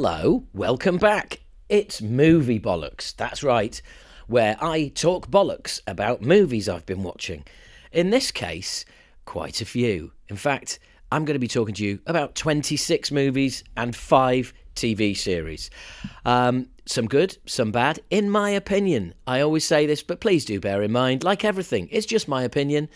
Hello, welcome back. It's Movie Bollocks, that's right, where I talk bollocks about movies I've been watching. In this case, quite a few. In fact, I'm going to be talking to you about 26 movies and 5 TV series. Some good, some bad, in my opinion. I always say this, but please do bear in mind, like everything, it's just my opinion.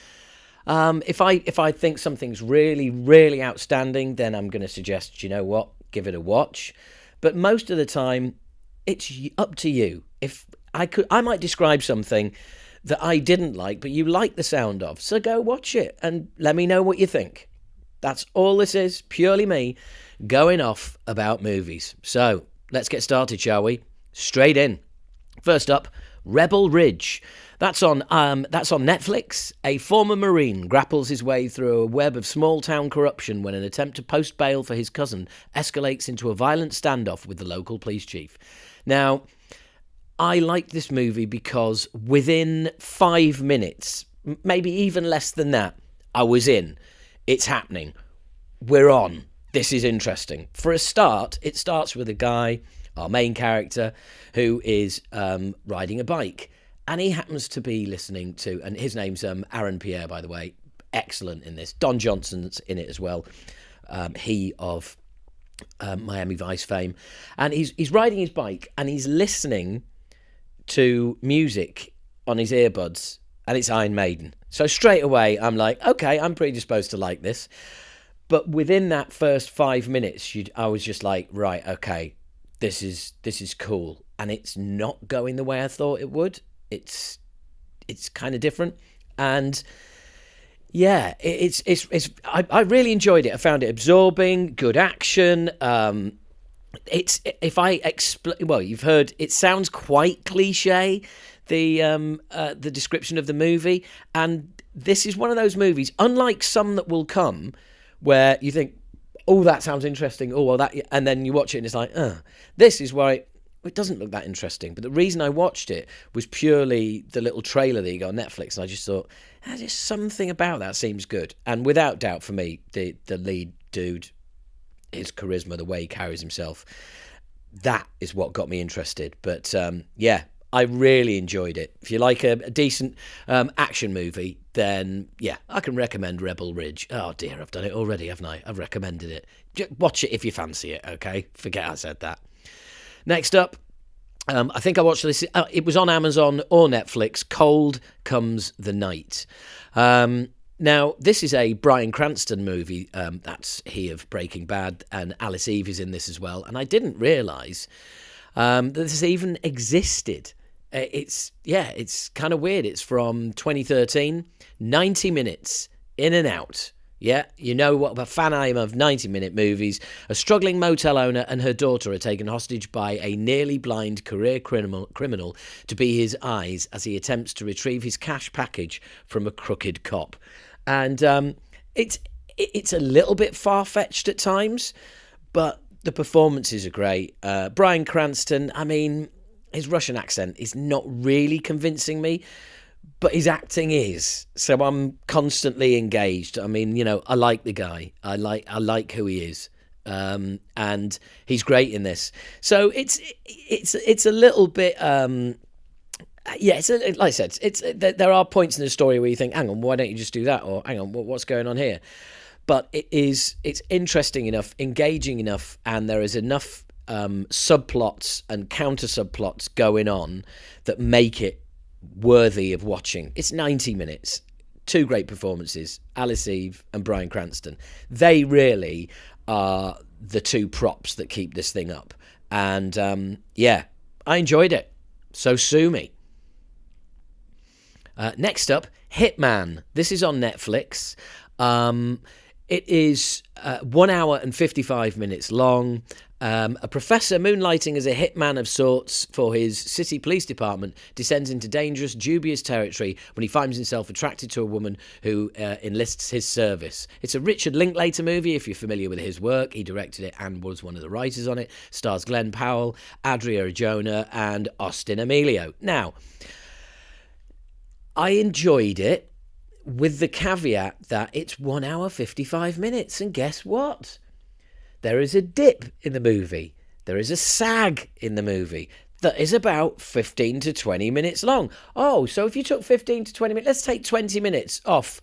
If I think something's really, really outstanding, then I'm going to suggest, you know what, give it a watch. But most of the time, it's up to you. If I might describe something that I didn't like, but you like the sound of, so go watch it and let me know what you think. That's all this is, purely me going off about movies. So let's get started, shall we? Straight in. First up, Rebel Ridge. That's on Netflix. A former Marine grapples his way through a web of small-town corruption when an attempt to post bail for his cousin escalates into a violent standoff with the local police chief. Now, I liked this movie because within 5 minutes, maybe even less than that, I was in. It's happening. We're on. This is interesting. For a start, it starts with a guy, our main character, who is riding a bike. And he happens to be listening to, and his name's Aaron Pierre, by the way, excellent in this. Don Johnson's in it as well. He of Miami Vice fame. And he's riding his bike and he's listening to music on his earbuds, and it's Iron Maiden. So straight away, I'm like, okay, I'm predisposed to like this. But within that first 5 minutes, I was just like, right, okay, this is cool. And it's not going the way I thought it would. It's kind of different, and yeah, I really enjoyed it. I found it absorbing, good action. It's if I explain, well, you've heard it sounds quite cliche, the description of the movie, and this is one of those movies, unlike some that will come, where you think, oh, that sounds interesting, oh well, that, and then you watch it and it's like, this is why. It doesn't look that interesting, but the reason I watched it was purely the little trailer that you got on Netflix, and I just thought, there's something about that seems good. And without doubt, for me, the lead dude, his charisma, the way he carries himself, that is what got me interested. But yeah, I really enjoyed it. If you like a decent action movie, then yeah, I can recommend Rebel Ridge. Oh dear, I've done it already, haven't I? I've recommended it. Just watch it if you fancy it, okay? Forget I said that. Next up, I think I watched this. It was on Amazon or Netflix. Cold Comes the Night. Now, this is a Bryan Cranston movie. That's he of Breaking Bad, and Alice Eve is in this as well. And I didn't realise that this even existed. It's kind of weird. It's from 2013, 90 minutes in and out. Yeah, you know what a fan I am of 90-minute movies. A struggling motel owner and her daughter are taken hostage by a nearly blind career criminal to be his eyes as he attempts to retrieve his cash package from a crooked cop. And it's a little bit far-fetched at times, but the performances are great. Bryan Cranston, I mean, his Russian accent is not really convincing me, but his acting is, so I'm constantly engaged. I mean, you know, I like the guy. I like who he is, and he's great in this. So it's a little bit, yeah. It's like I said, there are points in the story where you think, hang on, why don't you just do that? Or hang on, what's going on here? But it's interesting enough, engaging enough, and there is enough subplots and counter subplots going on that make it worthy of watching. It's 90 minutes, 2 great performances, Alice Eve and Bryan Cranston. They really are the 2 props that keep this thing up. And yeah, I enjoyed it. So sue me. Next up, Hitman. This is on Netflix. It is 1 hour and 55 minutes long. A professor moonlighting as a hitman of sorts for his city police department descends into dangerous, dubious territory when he finds himself attracted to a woman who enlists his service. It's a Richard Linklater movie, if you're familiar with his work. He directed it and was one of the writers on it. Stars Glenn Powell, Adria Arjona, and Austin Emilio. Now, I enjoyed it with the caveat that it's 1 hour 55 minutes, and guess what? There is a dip in the movie. there is a sag in the movie that is about 15 to 20 minutes long. Oh, so if you took 15 to 20 minutes, let's take 20 minutes off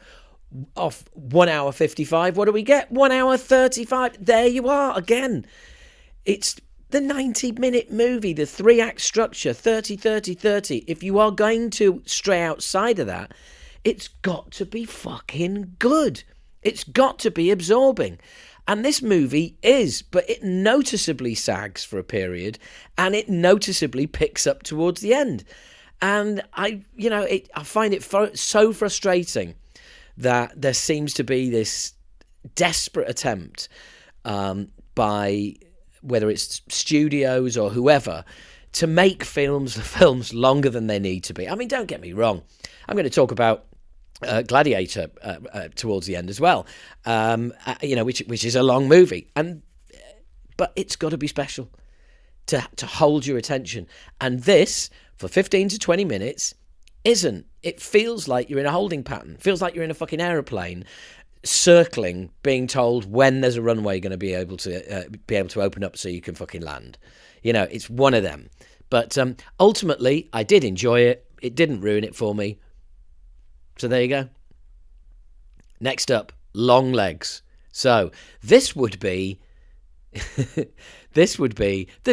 1 hour 55. What do we get? 1 hour 35. There you are again. It's the 90-minute movie, the 3-act structure, 30, 30, 30. If you are going to stray outside of that, it's got to be fucking good. It's got to be absorbing. And this movie is, but it noticeably sags for a period, and it noticeably picks up towards the end. And I find it so frustrating that there seems to be this desperate attempt by whether it's studios or whoever to make films longer than they need to be. I mean, don't get me wrong. I'm going to talk about Gladiator towards the end as well, which is a long movie, but it's got to be special to hold your attention. And this, for 15 to 20 minutes, isn't. It feels like you're in a holding pattern. Feels like you're in a fucking aeroplane, circling, being told when there's a runway going to be able to open up so you can fucking land. It's one of them. But ultimately, I did enjoy it. It didn't ruin it for me. So there you go. Next up, Longlegs. So this would be the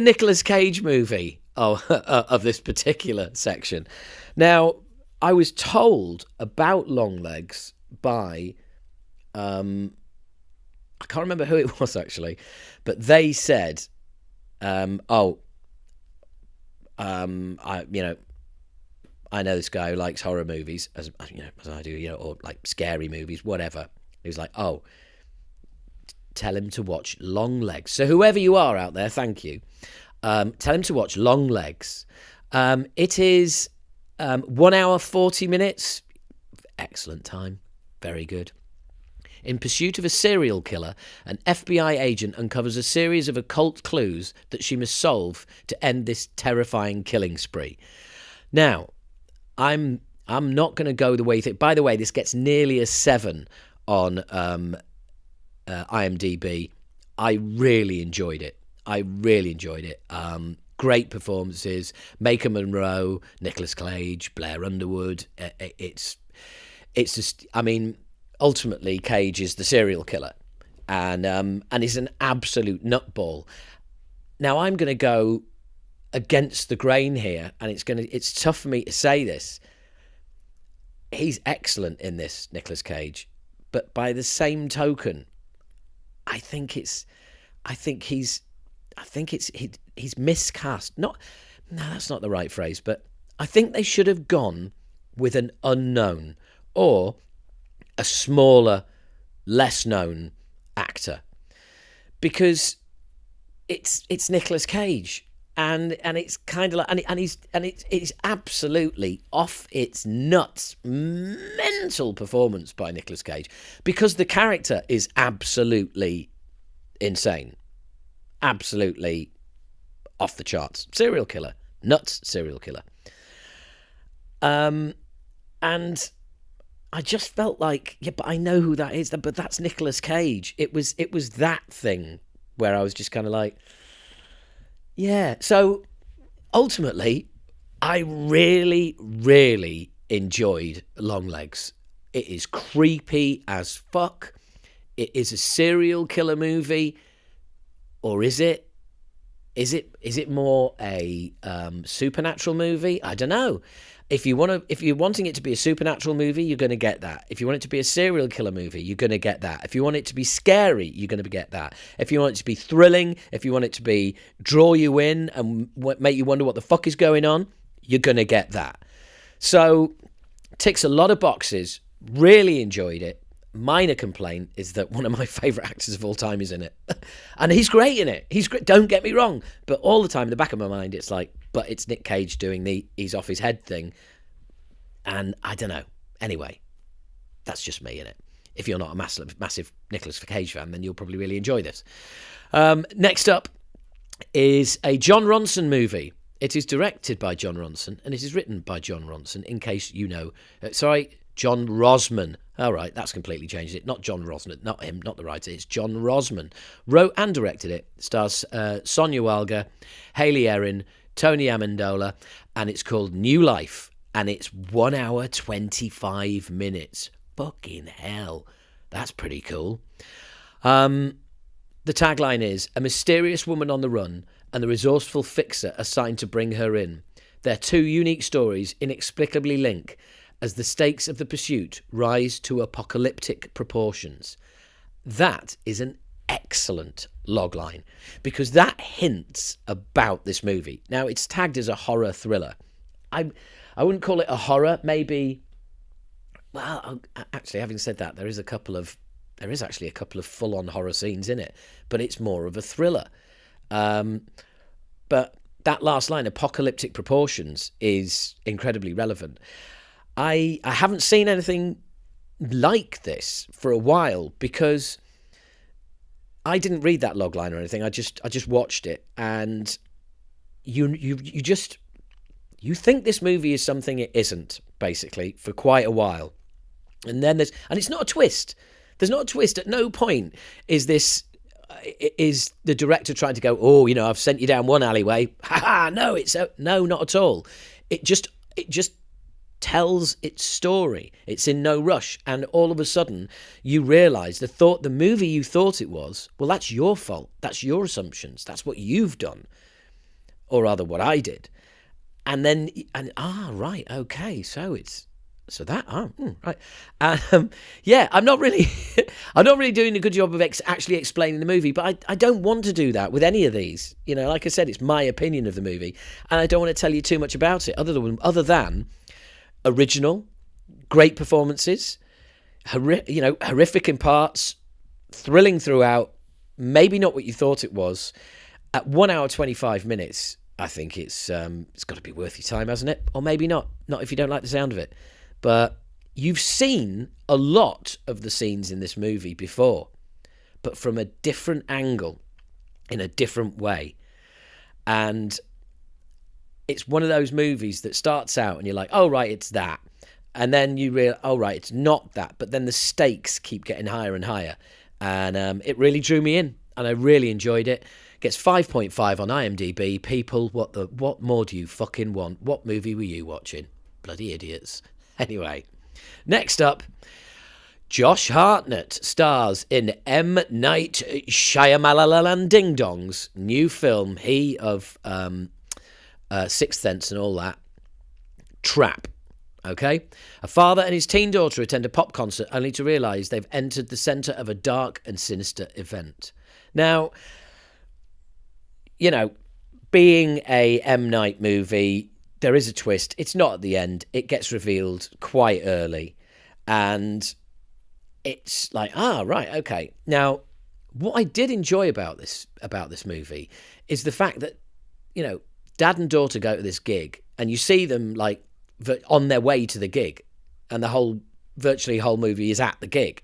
Nicolas Cage movie of this particular section. Now, I was told about Longlegs by I can't remember who it was actually, but they said, I know this guy who likes horror movies, as I do, or like scary movies, whatever. He was like, tell him to watch Longlegs. So whoever you are out there, thank you. Tell him to watch Longlegs. It is 1 hour 40 minutes. Excellent time. Very good. In pursuit of a serial killer, an FBI agent uncovers a series of occult clues that she must solve to end this terrifying killing spree. Now, I'm not going to go the way you think. By the way, this gets nearly a 7 on IMDb. I really enjoyed it. Great performances. Maker Monroe, Nicolas Cage, Blair Underwood. It's just, I mean, ultimately Cage is the serial killer, and is an absolute nutball. Now I'm going to go against the grain here, and it's tough for me to say this. He's excellent in this, Nicolas Cage, but by the same token, I think he's miscast. No, that's not the right phrase, but I think they should have gone with an unknown or a smaller, less known actor, because it's Nicolas Cage. And it's kind of like, and it's absolutely off its nuts, mental performance by Nicolas Cage, because the character is absolutely insane, absolutely off the charts, serial killer, nuts serial killer. And I just felt like, yeah, but I know who that is, but that's Nicolas Cage. It was that thing where I was just kind of like, yeah. So ultimately, I really, really enjoyed Longlegs. It is creepy as fuck. It is a serial killer movie, or is it? Is it more a supernatural movie? I don't know. If you're wanting it to be a supernatural movie, you're going to get that. If you want it to be a serial killer movie, you're going to get that. If you want it to be scary, you're going to get that. If you want it to be thrilling, if you want it to be draw you in and make you wonder what the fuck is going on, you're going to get that. So, ticks a lot of boxes. Really enjoyed it. Minor complaint is that one of my favourite actors of all time is in it. And he's great in it. He's great. Don't get me wrong. But all the time in the back of my mind, it's like, but it's Nick Cage doing the he's off his head thing. And I don't know. Anyway, that's just me in it. If you're not a massive Nicolas Cage fan, then you'll probably really enjoy this. Next up is a Jon Ronson movie. It is directed by Jon Ronson and it is written by Jon Ronson, in case you know. John Rosman. All right, that's completely changed it. Not John Rosman, not him, not the writer. It's John Rosman. Wrote and directed it. Stars Sonia Walger, Hayley Erin, Tony Amendola, and it's called New Life. And it's 1 hour, 25 minutes. Fucking hell. That's pretty cool. The tagline is, a mysterious woman on the run and the resourceful fixer assigned to bring her in. Their two unique stories inexplicably link as the stakes of the pursuit rise to apocalyptic proportions. That is an excellent logline because that hints about this movie. Now, it's tagged as a horror thriller. I wouldn't call it a horror, maybe. Well, actually, having said that, there is actually a couple of full-on horror scenes in it, but it's more of a thriller. But that last line, apocalyptic proportions, is incredibly relevant. I haven't seen anything like this for a while because I didn't read that logline or anything. I just watched it, and you think this movie is something it isn't, basically, for quite a while. And then it's not a twist. There's not a twist. At no point is the director trying to go, oh, I've sent you down one alleyway. Ha ha, no, not at all. It just tells its story. It's in no rush, and all of a sudden you realise the movie you thought it was, well, that's your fault. That's your assumptions. That's what you've done, or rather what I did. And then right, okay, right. Yeah, I'm not really doing a good job of actually explaining the movie, but I don't want to do that with any of these. Like I said, it's my opinion of the movie, and I don't want to tell you too much about it other than original, great performances, horrific in parts, thrilling throughout, maybe not what you thought it was. At 1 hour 25 minutes, I think it's got to be worth your time, hasn't it? Or maybe not if you don't like the sound of it. But you've seen a lot of the scenes in this movie before, but from a different angle, in a different way. And it's one of those movies that starts out and you're like, oh, right, it's that. And then you realize, oh, right, it's not that. But then the stakes keep getting higher and higher. And it really drew me in, and I really enjoyed it. Gets 5.5 on IMDb. People, what more do you fucking want? What movie were you watching? Bloody idiots. Anyway, next up, Josh Hartnett stars in M. Night Shyamalan Ding Dong's new film, he of Sixth Sense and all that, Trap. Okay? A father and his teen daughter attend a pop concert only to realise they've entered the centre of a dark and sinister event. Now, being a M. Night movie, there is a twist. It's not at the end. It gets revealed quite early. And it's like, right, okay. Now, what I did enjoy about this movie is the fact that, dad and daughter go to this gig, and you see them like on their way to the gig, and virtually the whole movie is at the gig.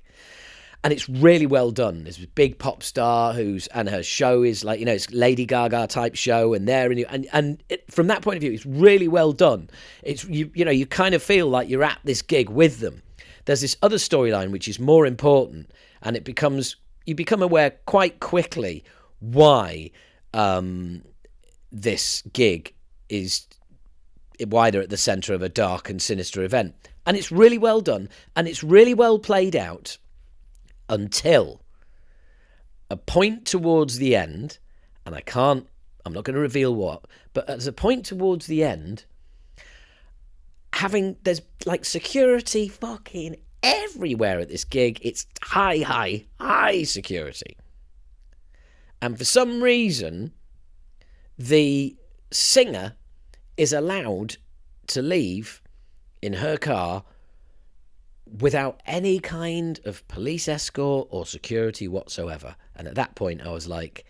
And it's really well done. There's a big pop star and her show is like, it's Lady Gaga type show, and from that point of view, it's really well done. It's you kind of feel like you're at this gig with them. There's this other storyline which is more important, and you become aware quite quickly why this gig why they're at the centre of a dark and sinister event. And it's really well done, and it's really well played out. Until a point towards the end, and I'm not going to reveal what, but at a point towards the end, there's like security fucking everywhere at this gig. It's high security. And for some reason, the singer is allowed to leave in her car without any kind of police escort or security whatsoever. And at that point, I was like,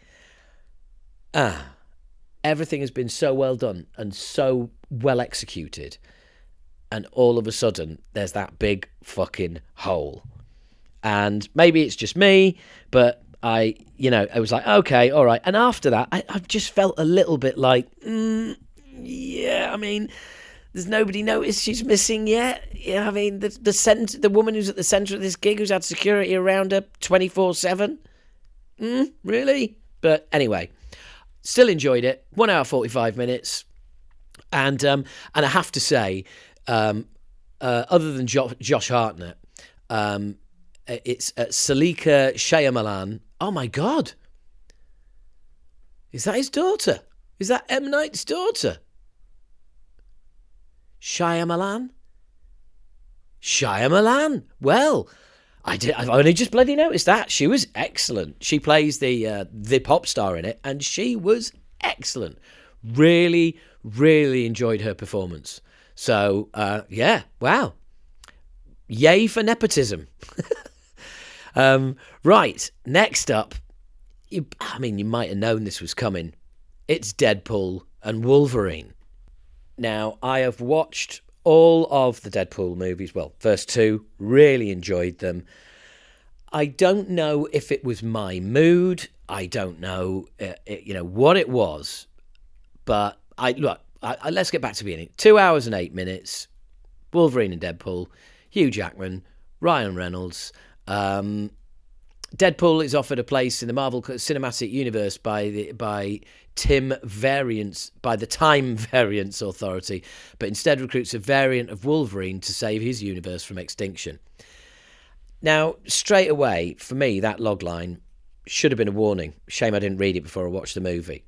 everything has been so well done and so well executed. And all of a sudden, there's that big fucking hole. And maybe it's just me, but I was like, okay, all right. And after that, I just felt a little bit like, yeah, I mean, There's nobody noticed she's missing yet. Yeah, I mean, the woman who's at the centre of this gig, who's had security around her 24/7. Really? But anyway, still enjoyed it. 1 hour 45 minutes, and I have to say, other than Josh Hartnett, it's Salika Shyamalan. Oh my God, is that his daughter? Is that M. Night's daughter? Shyamalan? Well, I've only just bloody noticed that. She was excellent. She plays the pop star in it, and she was excellent. Really, really enjoyed her performance. So, yeah, wow. Yay for nepotism. Right, next up, you might have known this was coming. It's Deadpool and Wolverine. Now, I have watched all of the Deadpool movies. Well, first two, really enjoyed them. I don't know if it was my mood. I don't know, what it was. But let's get back to the beginning. 2 hours and 8 minutes. Wolverine and Deadpool. Hugh Jackman, Ryan Reynolds. Deadpool is offered a place in the Marvel Cinematic Universe by the Time Variance Authority, but instead recruits a variant of Wolverine to save his universe from extinction. Now, straight away, for me, that logline should have been a warning. Shame I didn't read it before I watched the movie.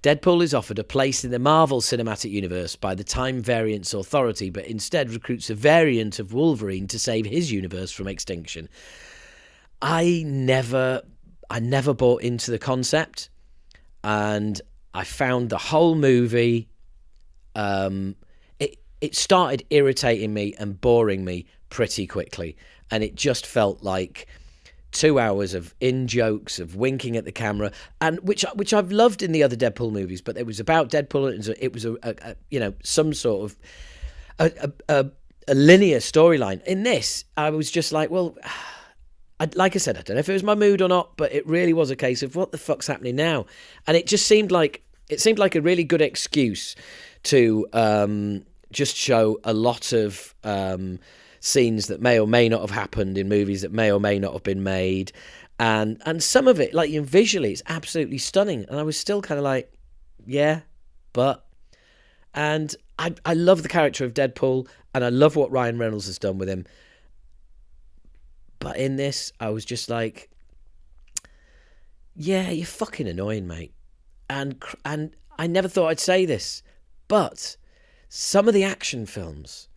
Deadpool is offered a place in the Marvel Cinematic Universe by the Time Variance Authority, but instead recruits a variant of Wolverine to save his universe from extinction. I never bought into the concept, and I found the whole movie, it started irritating me and boring me pretty quickly, and it just felt like 2 hours of in-jokes, of winking at the camera, and which I've loved in the other Deadpool movies, but it was about Deadpool, and it was some sort of a linear storyline. In this, I was just like, well, like I said, I don't know if it was my mood or not, but it really was a case of what the fuck's happening now, and it just seemed like a really good excuse to just show a lot of scenes that may or may not have happened in movies that may or may not have been made, and some of it, like, visually, it's absolutely stunning, and I was still kind of like, yeah, but, and I love the character of Deadpool, and I love what Ryan Reynolds has done with him. But in this, I was just like, yeah, you're fucking annoying, mate. And I never thought I'd say this, but some of the action films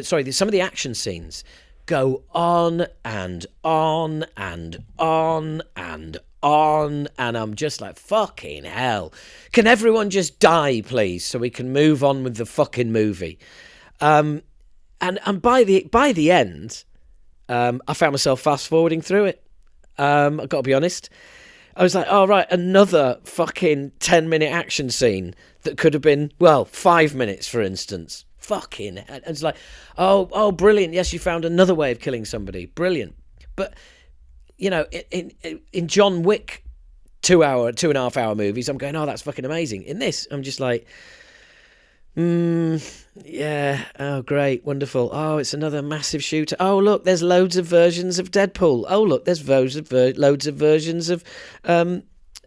some of the action scenes go on and on and on and on, and I'm just like, fucking hell. Can everyone just die, please, so we can move on with the fucking movie? And by the end, I found myself fast-forwarding through it. I've got to be honest. I was like, oh, right, another fucking 10-minute action scene that could have been, 5 minutes, for instance. Fucking... And it's like, oh, brilliant. Yes, you found another way of killing somebody. Brilliant. But, in John Wick 2.5 hour movies, I'm going, oh, that's fucking amazing. In this, I'm just like... yeah, oh, great, wonderful. Oh, it's another massive shooter. Oh, look, there's loads of versions of Deadpool. Oh, look, there's loads of versions of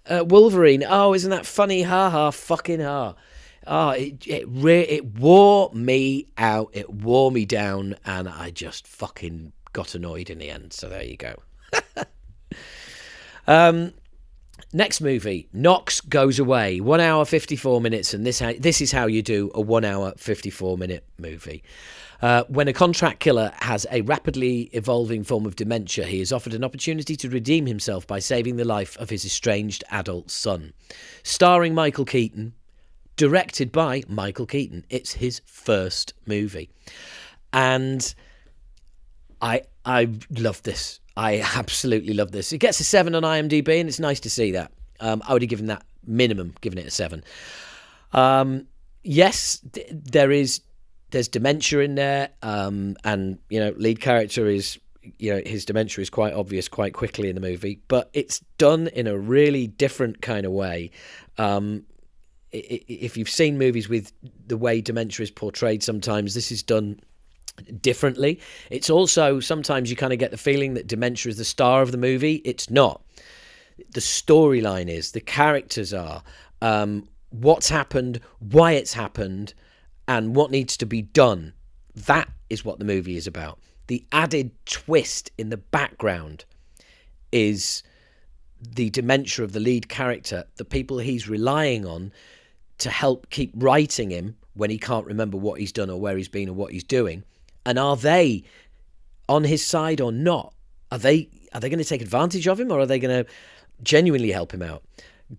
Wolverine. Oh, isn't that funny? Ha ha, fucking ha. Oh, it wore me out. It wore me down, and I just fucking got annoyed in the end. So there you go. Next movie, Knox Goes Away, 1 hour 54 minutes, and this is how you do a 1 hour 54 minute movie. When a contract killer has a rapidly evolving form of dementia, he is offered an opportunity to redeem himself by saving the life of his estranged adult son. Starring Michael Keaton, directed by Michael Keaton. It's his first movie. And I love this. I absolutely love this. It gets a 7 on IMDb, and it's nice to see that. I would have given that minimum, given it a 7. Yes, there's dementia in there, and lead character is, his dementia is quite obvious quite quickly in the movie, but it's done in a really different kind of way. If you've seen movies with the way dementia is portrayed sometimes. This is done differently. It's also, sometimes you kind of get the feeling that dementia is the star of the movie. It's not. The storyline is, the characters are, what's happened, why it's happened, and what needs to be done. That is what the movie is about. The added twist in the background is the dementia of the lead character, the people he's relying on to help keep writing him when he can't remember what he's done or where he's been or what he's doing. And are they on his side or not? Are they going to take advantage of him, or are they going to genuinely help him out?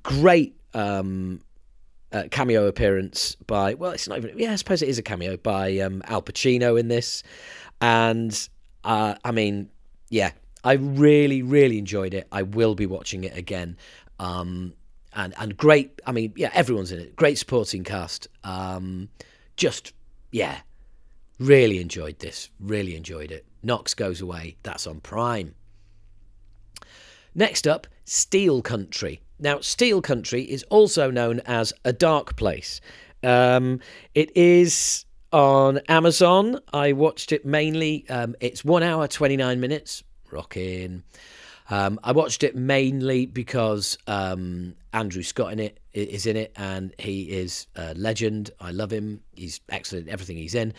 Great cameo appearance by, well, it's not even, yeah, I suppose it is a cameo by Al Pacino in this. And I mean, yeah, I really, really enjoyed it. I will be watching it again. And great, I mean, yeah, everyone's in it. Great supporting cast. Just, yeah, really enjoyed this. Really enjoyed it. Knox Goes Away. That's on Prime. Next up, Steel Country. Now, Steel Country is also known as A Dark Place. It is on Amazon. I watched it mainly. It's 1 hour, 29 minutes. Rocking. I watched it mainly because Andrew Scott is in it, and he is a legend. I love him. He's excellent in everything he's in.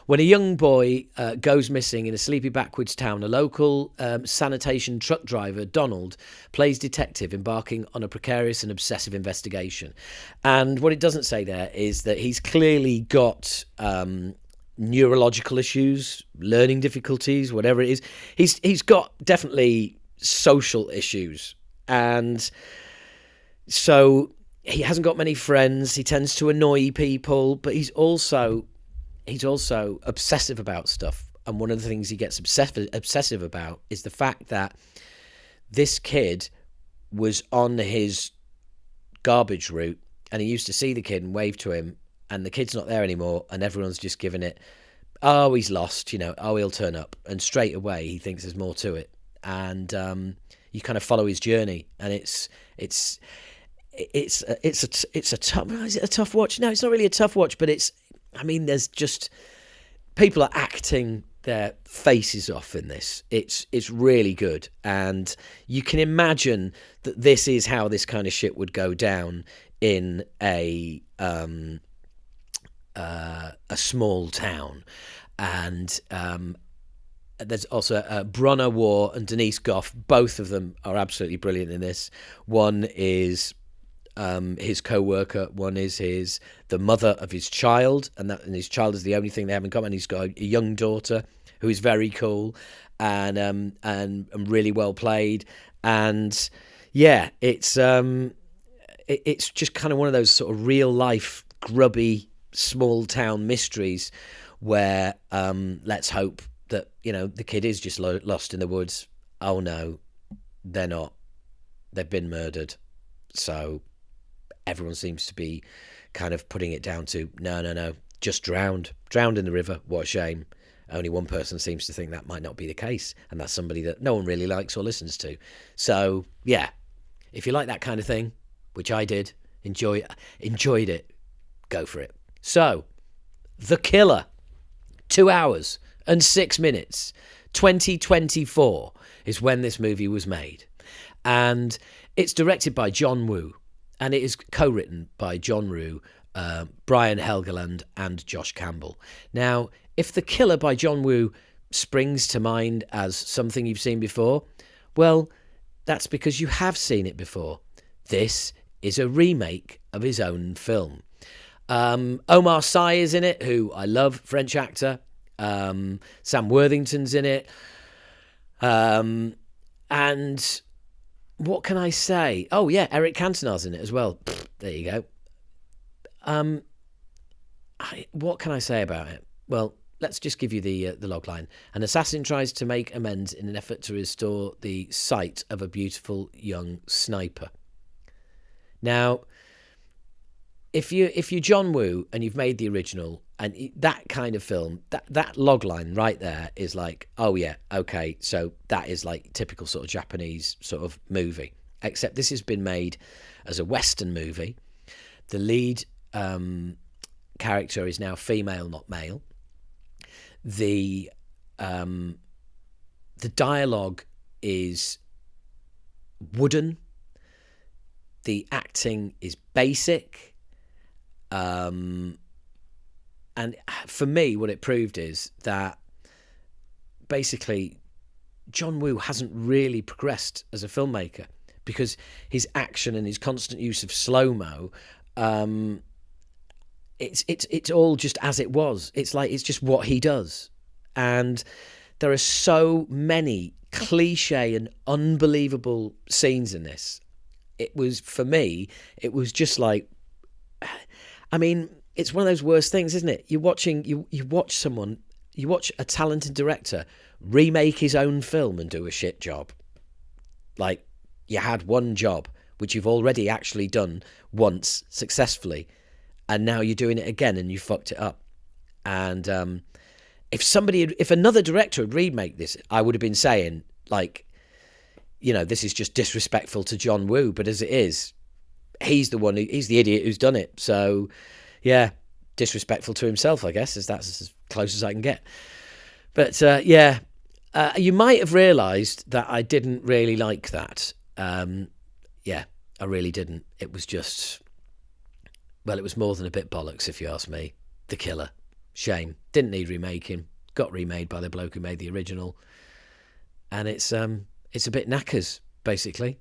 When a young boy goes missing in a sleepy backwoods town, a local sanitation truck driver, Donald, plays detective, embarking on a precarious and obsessive investigation. And what it doesn't say there is that he's clearly got neurological issues, learning difficulties, whatever it is. He's got definitely social issues, and so he hasn't got many friends. He tends to annoy people, but he's also obsessive about stuff. And one of the things he gets obsessive about is the fact that this kid was on his garbage route, and he used to see the kid and wave to him, and the kid's not there anymore, and everyone's just given it, oh, he's lost, oh, he'll turn up. And straight away he thinks there's more to it. And you kind of follow his journey, and it's a tough. Is it a tough watch? No, it's not really a tough watch, but there's just, people are acting their faces off in this. It's really good, and you can imagine that this is how this kind of shit would go down in a small town. And there's also Bronner War and Denise Gough. Both of them are absolutely brilliant in this. One is his co-worker. One is the mother of his child, and his child is the only thing they have in common. He's got a young daughter who is very cool and really well played. And yeah, it's just kind of one of those sort of real life grubby small town mysteries where let's hope that the kid is just lost in the woods. Oh no, they're not. They've been murdered. So everyone seems to be kind of putting it down to no, just drowned in the river. What a shame. Only one person seems to think that might not be the case, and that's somebody that no one really likes or listens to. So yeah, if you like that kind of thing, which I did, enjoyed it, go for it. So The Killer, 2 hours and 6 minutes, 2024 is when this movie was made. And it's directed by John Woo, and it is co-written by John Woo, Brian Helgeland, and Josh Campbell. Now, if The Killer by John Woo springs to mind as something you've seen before, well, that's because you have seen it before. This is a remake of his own film. Omar Sy is in it, who I love, French actor. Sam Worthington's in it. And what can I say? Oh yeah, Eric Cantona's in it as well. There you go. What can I say about it? Well, let's just give you the logline. An assassin tries to make amends in an effort to restore the sight of a beautiful young sniper. Now, if you're John Woo and you've made the original, and that kind of film, that logline right there is like, oh yeah, okay, so that is like typical sort of Japanese sort of movie. Except this has been made as a Western movie. The lead character is now female, not male. The dialogue is wooden. The acting is basic. And for me, what it proved is that basically John Woo hasn't really progressed as a filmmaker, because his action and his constant use of slow-mo, it's all just as it was. It's like it's just what he does. And there are so many cliche and unbelievable scenes in this. It was, for me, it was just like, I mean, it's one of those worst things, isn't it? You watch a talented director remake his own film and do a shit job. Like, you had one job, which you've already actually done once successfully, and now you're doing it again and you fucked it up. And if another director had remade this, I would have been saying, like, this is just disrespectful to John Woo. But as it is, he's the idiot who's done it. So, yeah, disrespectful to himself, I guess, that's as close as I can get. But, you might have realised that I didn't really like that. I really didn't. It was just, well, it was more than a bit bollocks, if you ask me. The Killer. Shame. Didn't need remaking. Got remade by the bloke who made the original. And it's a bit knackers, basically.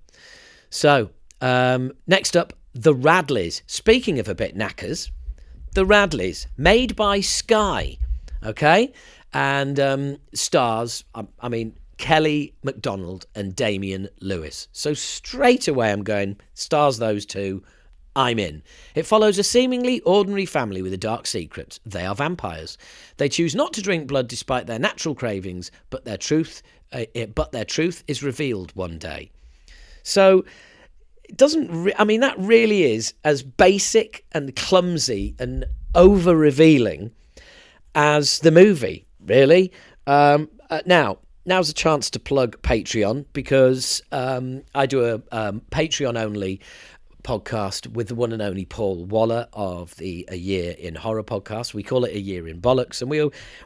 So, next up, The Radleys. Speaking of a bit knackers, The Radleys, made by Sky, okay? And stars, I mean, Kelly MacDonald and Damian Lewis. So straight away I'm going, stars those two, I'm in. It follows a seemingly ordinary family with a dark secret. They are vampires. They choose not to drink blood despite their natural cravings, but their truth is revealed one day. So it doesn't. That really is as basic and clumsy and over-revealing as the movie. Really. Now's a chance to plug Patreon, because I do a Patreon-only podcast with the one and only Paul Waller of the A Year in Horror podcast. We call it A Year in Bollocks, and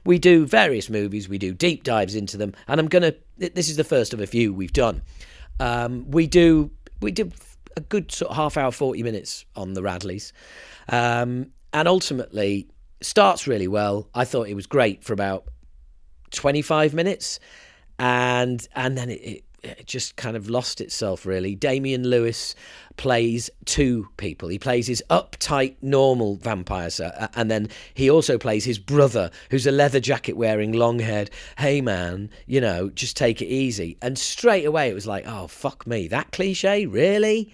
we do various movies. We do deep dives into them, and this is the first of a few we've done. We did a good sort of half hour, 40 minutes on the Radleys, and ultimately starts really well. I thought it was great for about 25 minutes, and then it just kind of lost itself, really. Damian Lewis plays two people. He plays his uptight, normal vampire, and then he also plays his brother, who's a leather jacket wearing, long-haired, hey man, just take it easy. And straight away it was like, oh, fuck me, that cliche, really?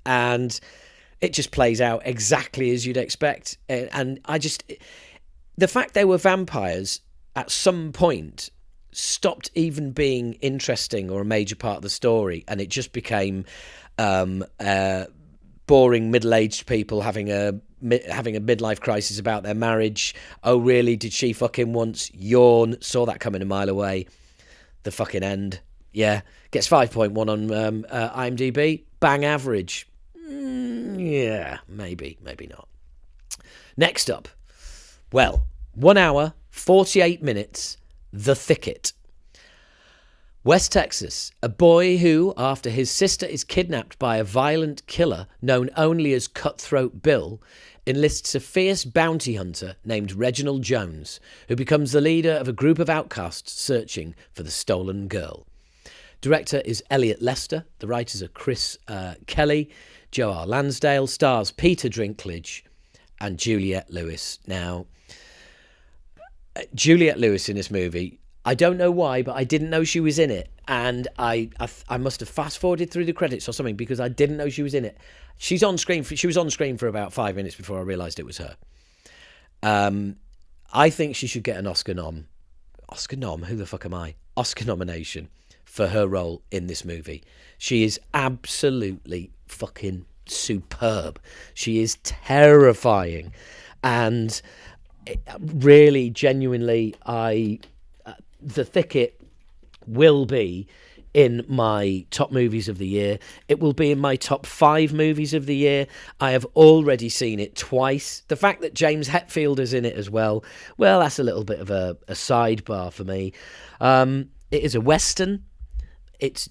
And it just plays out exactly as you'd expect. And the fact they were vampires at some point stopped even being interesting or a major part of the story, and it just became boring middle-aged people having a midlife crisis about their marriage. Oh, really? Did she fuck him once? Yawn. Saw that coming a mile away. The fucking end. Yeah. Gets 5.1 on IMDb. Bang average. Yeah, maybe not. Next up, 1 hour, 48 minutes, The Thicket. West Texas, a boy who, after his sister is kidnapped by a violent killer known only as Cutthroat Bill, enlists a fierce bounty hunter named Reginald Jones, who becomes the leader of a group of outcasts searching for the stolen girl. Director is Elliot Lester. The writers are Chris Kelly, Joe R. Lansdale. Stars Peter Dinklage and Juliette Lewis. Now, Juliette Lewis in this movie, I don't know why, but I didn't know she was in it, and I must have fast forwarded through the credits or something, because I didn't know she was in it. She was on screen for about 5 minutes before I realised it was her. I think she should get an Oscar nom. Oscar nom? Who the fuck am I? Oscar nomination for her role in this movie. She is absolutely fucking superb. She is terrifying, and really, genuinely, The Thicket will be in my top movies of the year. It will be in my top 5 movies of the year. I have already seen it twice. The fact that James Hetfield is in it as well, that's a little bit of a sidebar for me. It is a Western. It's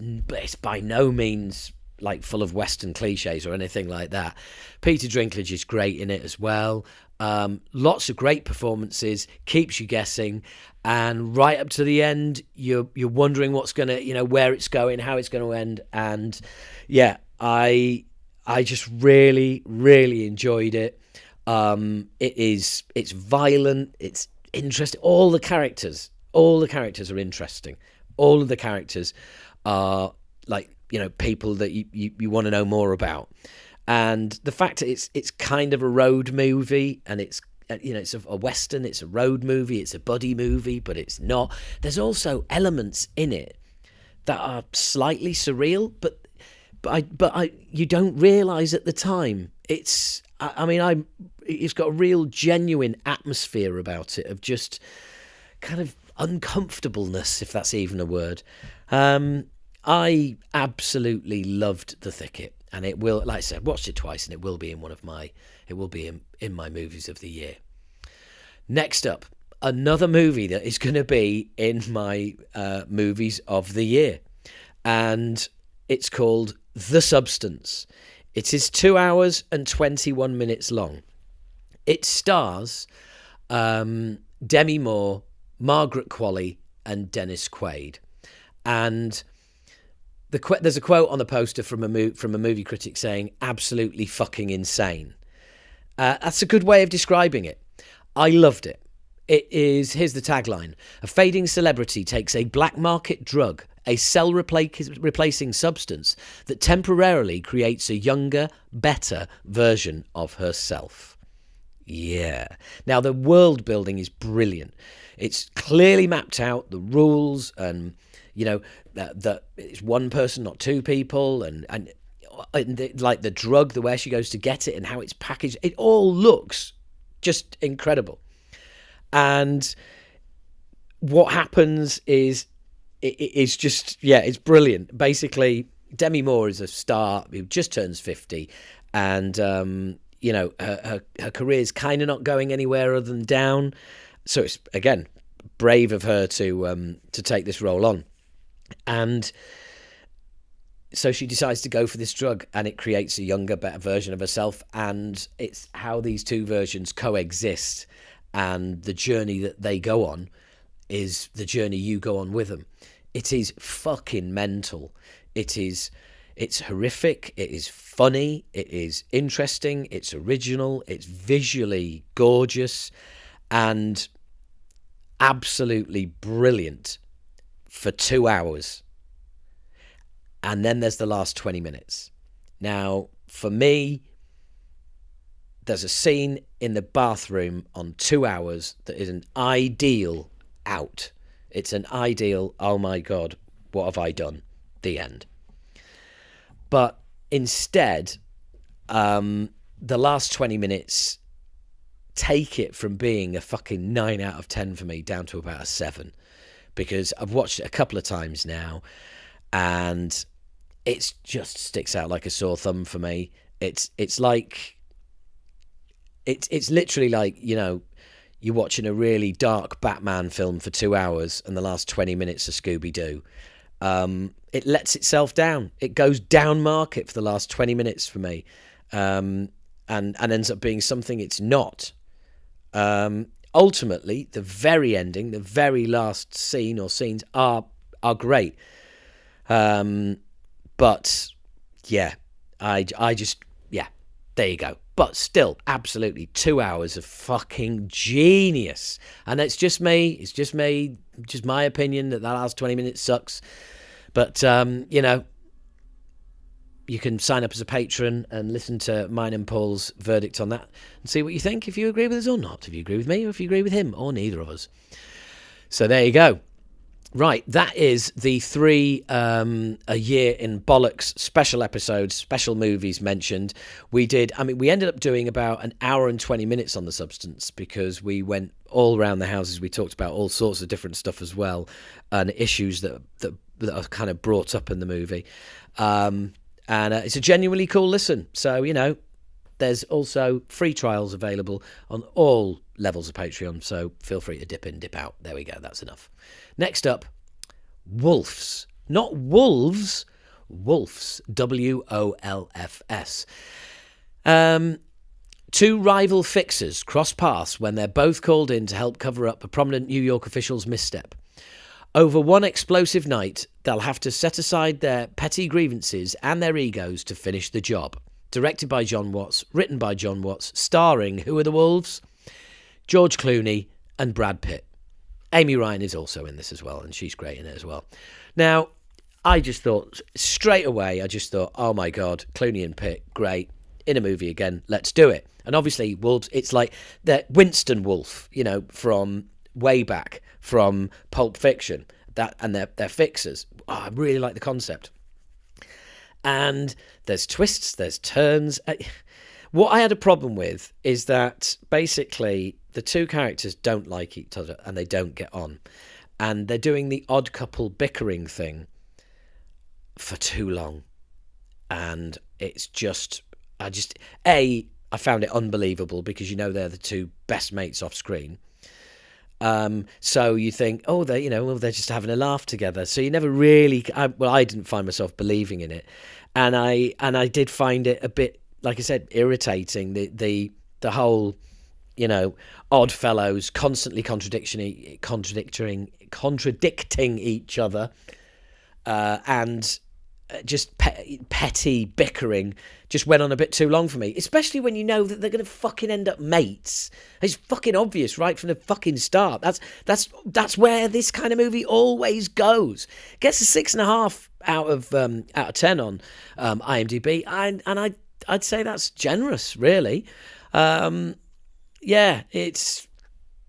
by no means like full of Western cliches or anything like that. Peter Dinklage is great in it as well. Lots of great performances, keeps you guessing, and right up to the end, you're wondering what's gonna, where it's going, how it's going to end, and yeah, I just really, really enjoyed it. It's violent, it's interesting. All the characters are interesting. All of the characters are like, people that you want to know more about. And the fact that it's kind of a road movie, and it's a Western, it's a road movie, it's a buddy movie, but it's not. There's also elements in it that are slightly surreal, but you don't realise at the time. It's got a real genuine atmosphere about it of just kind of uncomfortableness, if that's even a word. I absolutely loved The Thicket, and it will, like I said, watched it twice, and it will be in in my movies of the year. Next up, another movie that is going to be in my movies of the year, and it's called The Substance. It is 2 hours and 21 minutes long. It stars Demi Moore, Margaret Qualley, and Dennis Quaid. And there's a quote on the poster from a movie critic saying, "Absolutely fucking insane." That's a good way of describing it. I loved it. Here's the tagline: a fading celebrity takes a black market drug, a cell replacing substance that temporarily creates a younger, better version of herself. Yeah. Now, the world building is brilliant. It's clearly mapped out, the rules, and that it's one person, not two people, and like the drug, the where she goes to get it, and how it's packaged. It all looks just incredible. And what happens is it's just, it's brilliant. Basically, Demi Moore is a star who just turns 50, and her career's kind of not going anywhere other than down. So it's, again, brave of her to take this role on. And so she decides to go for this drug, and it creates a younger, better version of herself. And it's how these two versions coexist, and the journey that they go on is the journey you go on with them. It is fucking mental. It's horrific. It is funny. It is interesting. It's original. It's visually gorgeous, and absolutely brilliant for 2 hours. And then there's the last 20 minutes. Now, for me, there's a scene in the bathroom on 2 hours that is an ideal out. It's an ideal, oh my God, what have I done? The end. But instead, the last 20 minutes take it from being a fucking 9 out of 10 for me down to about a 7, because I've watched it a couple of times now, and it just sticks out like a sore thumb for me. It's like it's literally like, you're watching a really dark Batman film for 2 hours, and the last 20 minutes of Scooby-Doo. It lets itself down. It goes down market for the last 20 minutes for me, and ends up being something it's not. Ultimately, the very ending, the very last scene or scenes are great. But yeah, I just, there you go. But still, absolutely 2 hours of fucking genius. And it's just me, just my opinion that last 20 minutes sucks. But, you can sign up as a patron and listen to mine and Paul's verdict on that and see what you think, if you agree with us or not, if you agree with me or if you agree with him or neither of us. So there you go. Right, that is the 3 a year in Bollocks special episodes, special movies mentioned. We ended up doing about an hour and 20 minutes on The Substance, because we went all around the houses. We talked about all sorts of different stuff as well, and issues that that are kind of brought up in the movie. And it's a genuinely cool listen. So, you know, there's also free trials available on all levels of Patreon. So feel free to dip in, dip out. There we go. That's enough. Next up, Wolfs. Not wolves, Wolfs. WOLFS. Two rival fixers cross paths when they're both called in to help cover up a prominent New York official's misstep. Over one explosive night, they'll have to set aside their petty grievances and their egos to finish the job. Directed by John Watts, written by John Watts, starring who are the Wolves? George Clooney and Brad Pitt. Amy Ryan is also in this as well, and she's great in it as well. Now, I just thought, straight away, oh my God, Clooney and Pitt, great. In a movie again, let's do it. And obviously, Wolves, it's like the Winston Wolfe, you know, from way back, from Pulp Fiction, that, and they're fixers. Oh, I really like the concept. And there's twists, there's turns. What I had a problem with is that basically the two characters don't like each other and they don't get on. And they're doing the odd couple bickering thing for too long. And it's just, I found it unbelievable because, you know, they're the two best mates off screen. So you think, oh, they're just having a laugh together. So you never really, I didn't find myself believing in it. And I did find it a bit, like I said, irritating. The whole, you know, odd fellows constantly contradicting each other, and just petty bickering just went on a bit too long for me, especially when you know that they're going to fucking end up mates. It's fucking obvious right from the fucking start. That's where this kind of movie always goes. Gets a 6.5 out of 10 on IMDb, and I'd say that's generous, really. Yeah,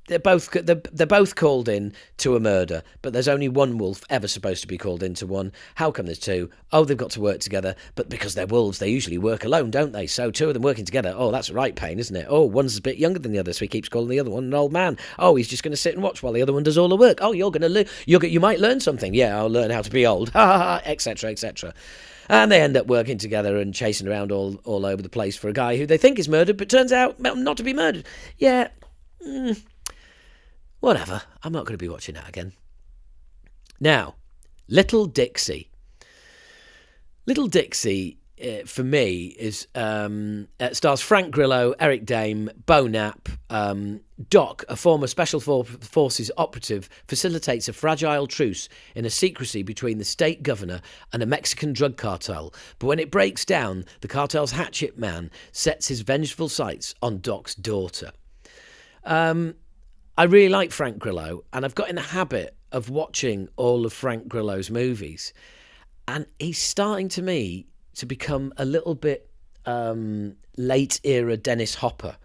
they're both called in to a murder, but there's only one wolf ever supposed to be called into one. How come there's two? Oh, they've got to work together, but because they're wolves, they usually work alone, don't they? So two of them working together. Oh, that's a right pain, isn't it? Oh, one's a bit younger than the other, so he keeps calling the other one an old man. Oh, he's just going to sit and watch while the other one does all the work. Oh, you're going to you might learn something. Yeah, I'll learn how to be old. Ha ha ha, etc., etc. And they end up working together and chasing around all over the place for a guy who they think is murdered, but turns out not to be murdered. Yeah. Whatever, I'm not going to be watching that again. Now, Little Dixie. Little Dixie, for me, is stars Frank Grillo, Eric Dame, Bo Knapp. Doc, a former Special Forces operative, facilitates a fragile truce in a secrecy between the state governor and a Mexican drug cartel. But when it breaks down, the cartel's hatchet man sets his vengeful sights on Doc's daughter. I really like Frank Grillo, and I've got in the habit of watching all of Frank Grillo's movies, and he's starting to me to become a little bit late era Dennis Hopper,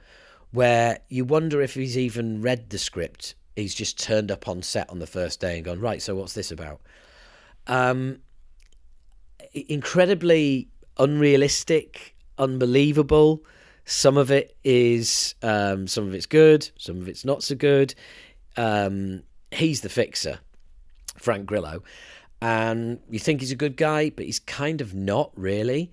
where you wonder if he's even read the script. He's just turned up on set on the first day and gone, right, so what's this about? Incredibly unrealistic, unbelievable. Some of it is, some of it's good, some of it's not so good. He's the fixer, Frank Grillo, and you think he's a good guy, but he's kind of not really.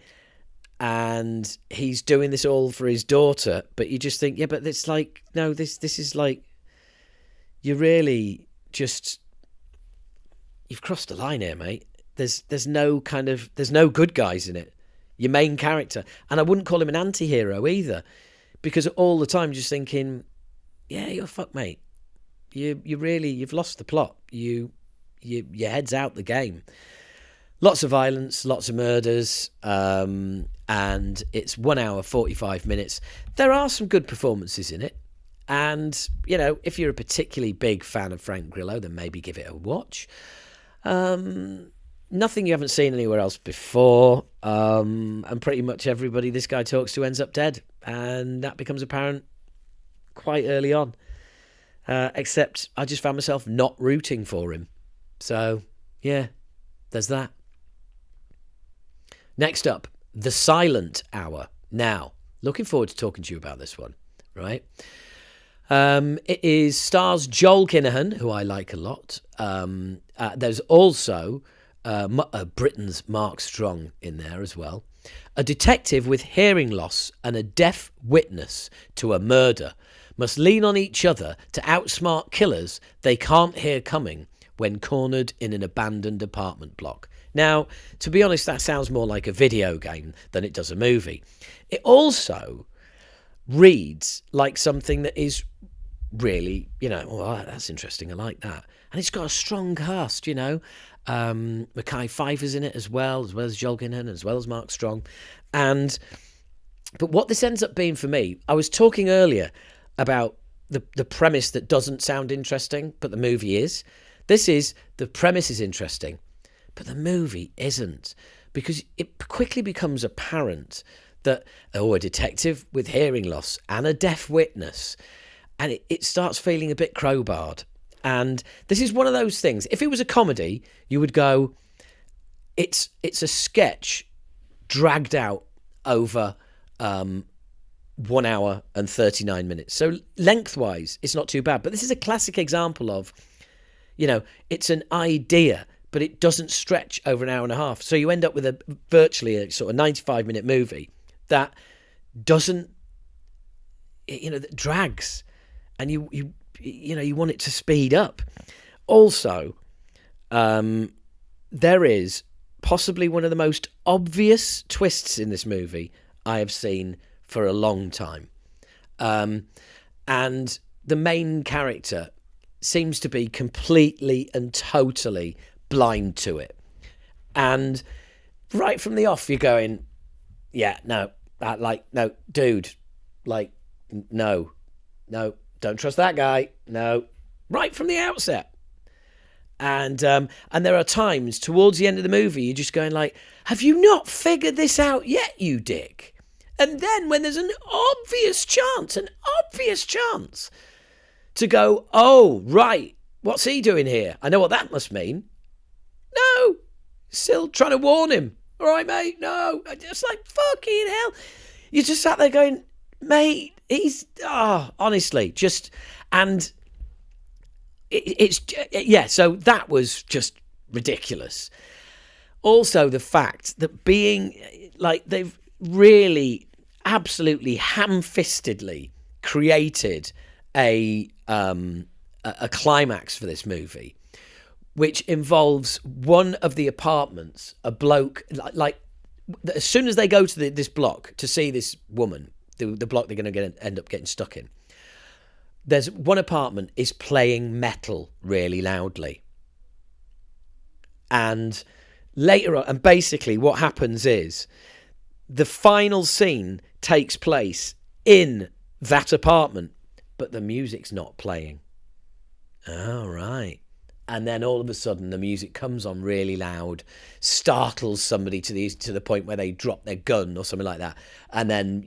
And he's doing this all for his daughter, but you just think, yeah, but it's like, no, this is like, you really just, you've crossed the line here, mate. There's no good guys in it. Your main character, and I wouldn't call him an anti-hero either, because all the time just thinking, yeah, you're fucked, mate. You've lost the plot. Your head's out the game. Lots of violence, lots of murders, and it's 1 hour 45 minutes. There are some good performances in it, and you know, if you're a particularly big fan of Frank Grillo, then maybe give it a watch. Nothing you haven't seen anywhere else before, and pretty much everybody this guy talks to ends up dead, and that becomes apparent quite early on. Except I just found myself not rooting for him. So, yeah, there's that. Next up, The Silent Hour. Now, looking forward to talking to you about this one, right? It stars Joel Kinnahan, who I like a lot. There's also Britain's Mark Strong in there as well. A detective with hearing loss and a deaf witness to a murder must lean on each other to outsmart killers they can't hear coming when cornered in an abandoned apartment block. Now, to be honest, that sounds more like a video game than it does a movie. It also reads like something that is really, oh, that's interesting. I like that. And it's got a strong cast, Mekhi Phifer's in it as well as Joel Kinnaman, as well as Mark Strong. But what this ends up being for me, I was talking earlier about the premise that doesn't sound interesting, but the movie is. The premise is interesting, but the movie isn't, because it quickly becomes apparent that, a detective with hearing loss and a deaf witness, and it starts feeling a bit crowbarred. And this is one of those things. If it was a comedy, you would go, it's a sketch dragged out over 1 hour and 39 minutes. So lengthwise, it's not too bad. But this is a classic example of, it's an idea, but it doesn't stretch over an hour and a half. So you end up with virtually a sort of 95-minute movie that doesn't, that drags. And you want it to speed up. Also, there is possibly one of the most obvious twists in this movie I have seen for a long time. And the main character seems to be completely and totally blind to it. And right from the off, you're going, no, dude, no, don't trust that guy. No, right from the outset. And there are times towards the end of the movie, you're just going like, have you not figured this out yet, you dick? And then when there's an obvious chance to go, oh, right, what's he doing here? I know what that must mean. No, still trying to warn him. All right, mate, no. Just like, fucking hell. You just sat there going, mate, honestly, just, and so that was just ridiculous. Also, the fact that they've really absolutely ham-fistedly created a climax for this movie, which involves one of the apartments, a bloke, as soon as they go to this block to see this woman, the block they're going to end up getting stuck in, there's one apartment is playing metal really loudly. And later on, and basically what happens is the final scene takes place in that apartment, but the music's not playing. All right. And then all of a sudden the music comes on really loud, startles somebody to the point where they drop their gun or something like that. And then,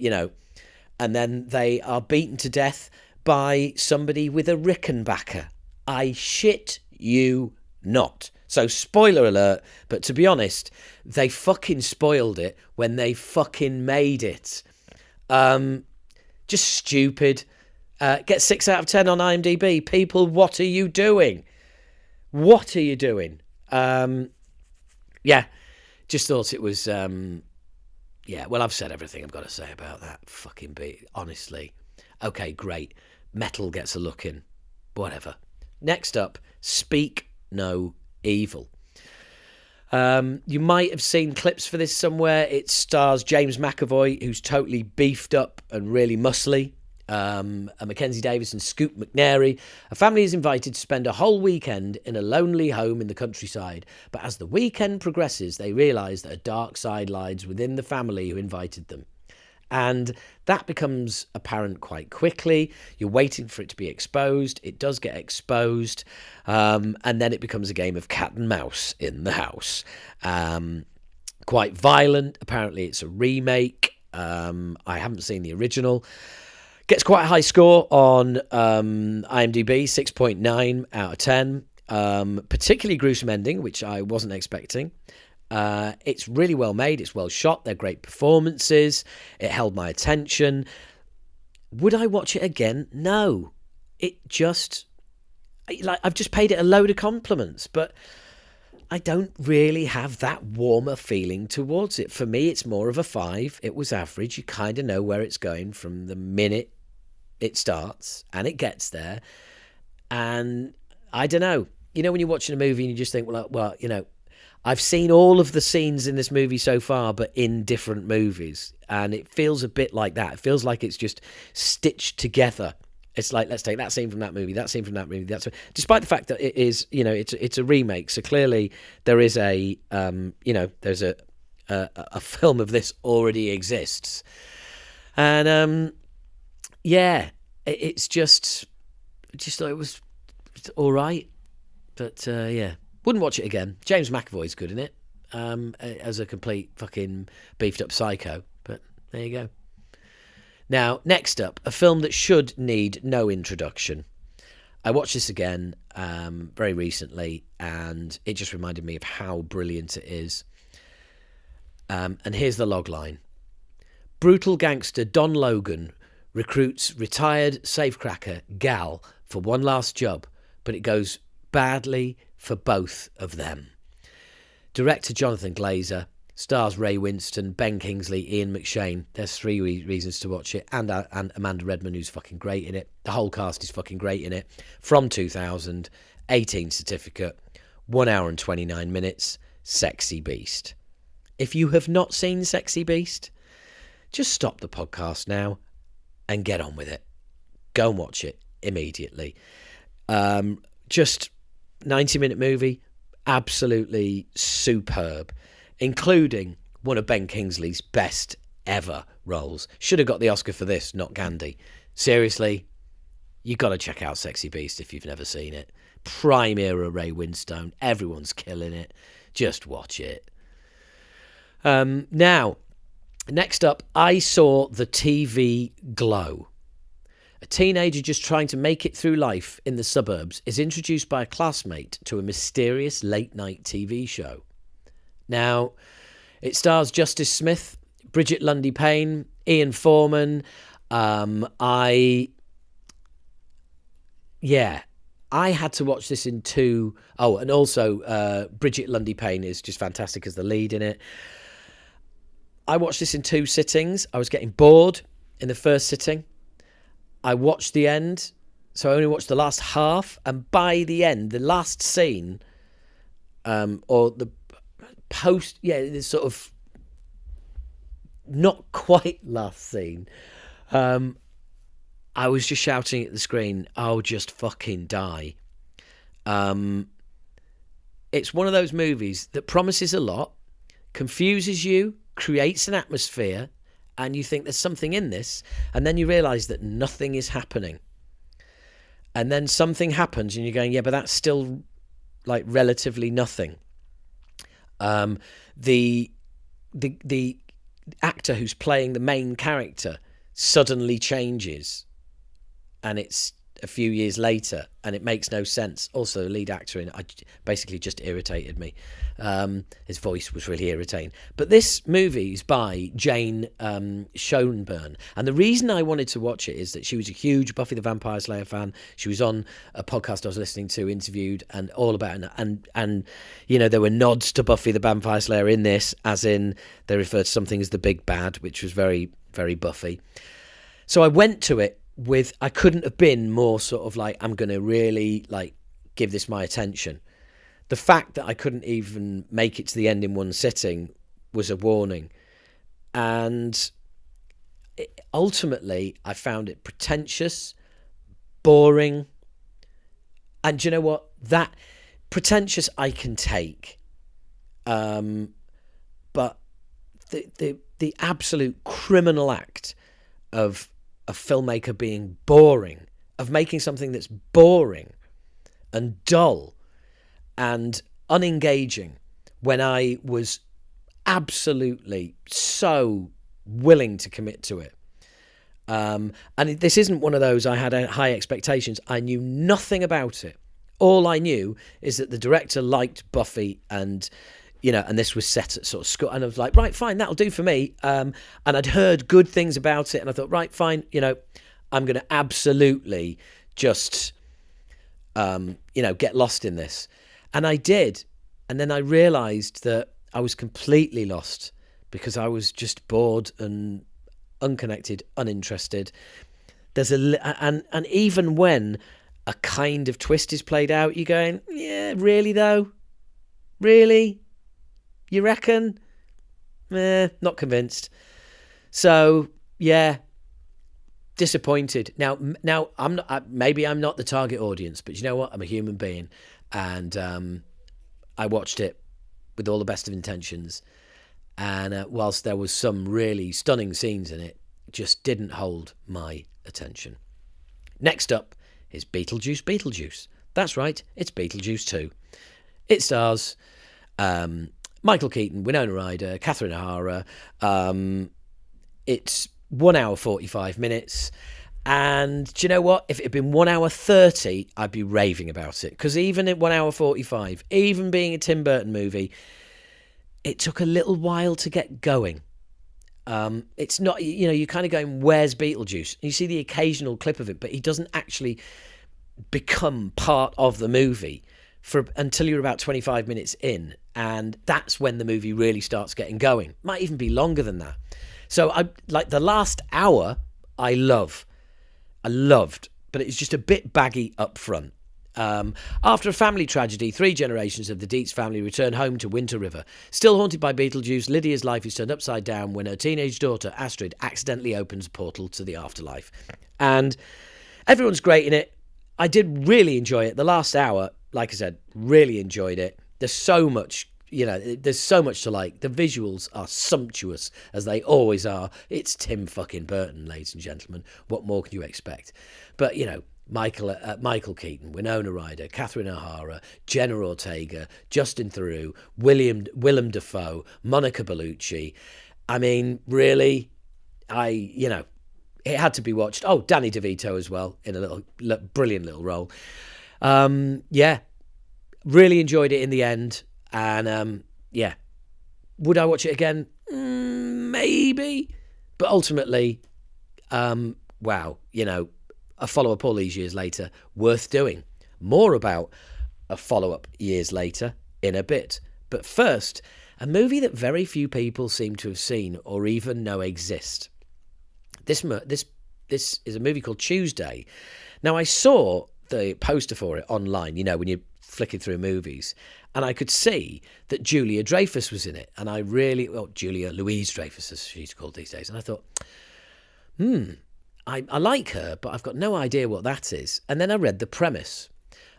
and then they are beaten to death by somebody with a Rickenbacker. I shit you not. So spoiler alert, but to be honest, they fucking spoiled it when they fucking made it. Just stupid. Get 6 out of 10 on IMDb. People, what are you doing? What are you doing? Just thought it was, well, I've said everything I've got to say about that fucking beat, honestly. Okay, great. Metal gets a look in. Whatever. Next up, Speak No Evil. You might have seen clips for this somewhere. It stars James McAvoy, who's totally beefed up and really muscly. Mackenzie Davis and Scoot McNairy. A family is invited to spend a whole weekend in a lonely home in the countryside. But as the weekend progresses, they realise that a dark side lies within the family who invited them. And that becomes apparent quite quickly. You're waiting for it to be exposed. It does get exposed. And then it becomes a game of cat and mouse in the house. Quite violent. Apparently it's a remake. I haven't seen the original. Gets quite a high score on IMDb, 6.9 out of 10. Particularly gruesome ending, which I wasn't expecting. It's really well made. It's well shot. They're great performances. It held my attention. Would I watch it again? No. I've just paid it a load of compliments, but I don't really have that warmer feeling towards it. For me, it's more of a 5. It was average. You kind of know where it's going from the minute it starts, and it gets there. And I don't know. You know, when you're watching a movie and you just think, well, you know, I've seen all of the scenes in this movie so far, but in different movies. And it feels a bit like that. It feels like it's just stitched together. It's like, let's take that scene from that movie, that scene from that movie. Despite the fact that it is, you know, it's a remake. So clearly there is a, you know, there's a film of this already exists. And, yeah, it's just thought it was all right. But, yeah, wouldn't watch it again. James McAvoy's good in it, as a complete fucking beefed up psycho. But there you go. Now, next up, a film that should need no introduction. I watched this again very recently, and it just reminded me of how brilliant it is. And here's the logline. Brutal gangster Don Logan recruits retired safecracker Gal for one last job, but it goes badly for both of them. Director Jonathan Glazer, stars Ray Winston, Ben Kingsley, Ian McShane. There's 3 reasons to watch it. And Amanda Redman, who's fucking great in it. The whole cast is fucking great in it. From 2000, 18 certificate, 1 hour and 29 minutes, Sexy Beast. If you have not seen Sexy Beast, just stop the podcast now and get on with it. Go and watch it immediately. Just 90-minute movie, absolutely superb, including one of Ben Kingsley's best ever roles. Should have got the Oscar for this, not Gandhi. Seriously, you got to check out Sexy Beast if you've never seen it. Prime era Ray Winstone. Everyone's killing it. Just watch it. Now, next up, I saw the TV Glow. A teenager just trying to make it through life in the suburbs is introduced by a classmate to a mysterious late-night TV show. Now, it stars Justice Smith, Bridget Lundy-Payne, Ian Foreman. I had to watch this in 2... Oh, and also Bridget Lundy-Payne is just fantastic as the lead in it. I watched this in 2 sittings. I was getting bored in the first sitting. I watched the end, so I only watched the last half, and by the end, the last scene, or the post, the sort of not quite last scene, I was just shouting at the screen, "Oh, just fucking die." It's one of those movies that promises a lot, confuses you, creates an atmosphere, and you think there's something in this, and then you realise that nothing is happening. And then something happens, and you're going, yeah, but that's still, like, relatively nothing. The actor who's playing the main character suddenly changes, and it's a few years later, and it makes no sense. Also, the lead actor in it basically just irritated me. His voice was really irritating. But this movie is by Jane Schoenburn, and the reason I wanted to watch it is that she was a huge Buffy the Vampire Slayer fan. She was on a podcast I was listening to, interviewed, and all about it. And you know, there were nods to Buffy the Vampire Slayer in this, as in they referred to something as the Big Bad, which was very, very Buffy. So I went to it with, I couldn't have been more sort of like, I'm going to really like give this my attention. The fact that I couldn't even make it to the end in one sitting was a warning. And ultimately, I found it pretentious, boring. And do you know what? That pretentious I can take. But the absolute criminal act of a filmmaker being boring, of making something that's boring and dull and unengaging, when I was absolutely so willing to commit to it. And this isn't one of those I had high expectations. I knew nothing about it. All I knew is that the director liked Buffy, and you know, and this was set at sort of school, and I was like, right, fine, that'll do for me. And I'd heard good things about it, and I thought, right, fine, you know, I'm going to absolutely just, you know, get lost in this. And I did. And then I realised that I was completely lost because I was just bored and unconnected, uninterested. And even when a kind of twist is played out, you're going, yeah, really though? Really? You reckon? Not convinced. So, yeah, disappointed. Now I'm not, maybe I'm not the target audience, but you know what? I'm a human being, and I watched it with all the best of intentions. And whilst there was some really stunning scenes in it, it just didn't hold my attention. Next up is Beetlejuice. That's right, it's Beetlejuice 2. It stars Michael Keaton, Winona Ryder, Catherine O'Hara. It's 1 hour 45 minutes. And do you know what? If it had been 1 hour 30, I'd be raving about it. Because even at 1 hour 45, even being a Tim Burton movie, it took a little while to get going. It's not, you're kind of going, where's Beetlejuice? You see the occasional clip of it, but he doesn't actually become part of the movie until you're about 25 minutes in. And that's when the movie really starts getting going. Might even be longer than that. So I like the last hour, I loved, but it's just a bit baggy up front. After a family tragedy, 3 generations of the Dietz family return home to Winter River. Still haunted by Beetlejuice, Lydia's life is turned upside down when her teenage daughter, Astrid, accidentally opens a portal to the afterlife. And everyone's great in it. I did really enjoy it. The last hour, like I said, really enjoyed it. There's so much, there's so much to like. The visuals are sumptuous, as they always are. It's Tim fucking Burton, ladies and gentlemen. What more can you expect? But, Michael Keaton, Winona Ryder, Catherine O'Hara, Jenna Ortega, Justin Theroux, Willem Dafoe, Monica Bellucci. I mean, really, it had to be watched. Oh, Danny DeVito as well in a brilliant little role. Yeah, really enjoyed it in the end. And yeah, would I watch it again? Maybe. But ultimately, wow, a follow-up all these years later, worth doing. More about a follow-up years later in a bit. But first, a movie that very few people seem to have seen or even know exist. This is a movie called Tuesday. Now, I saw the poster for it online, when you're flicking through movies, and I could see that Julia Dreyfus was in it. And Julia Louise-Dreyfus, as she's called these days. And I thought, I like her, but I've got no idea what that is. And then I read the premise.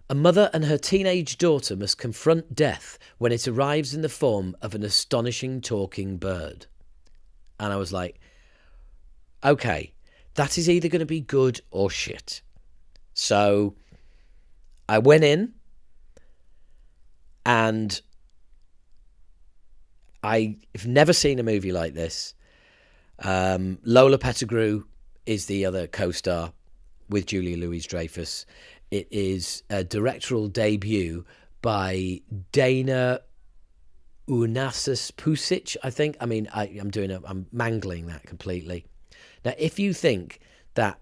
A mother and her teenage daughter must confront death when it arrives in the form of an astonishing talking bird. And I was like, okay, that is either going to be good or shit. So I went in and I've never seen a movie like this. Lola Pettigrew is the other co-star with Julia Louise-Dreyfus. It is a directorial debut by Dana Unasis Pusic, I think. I mean, I'm mangling that completely. Now, if you think that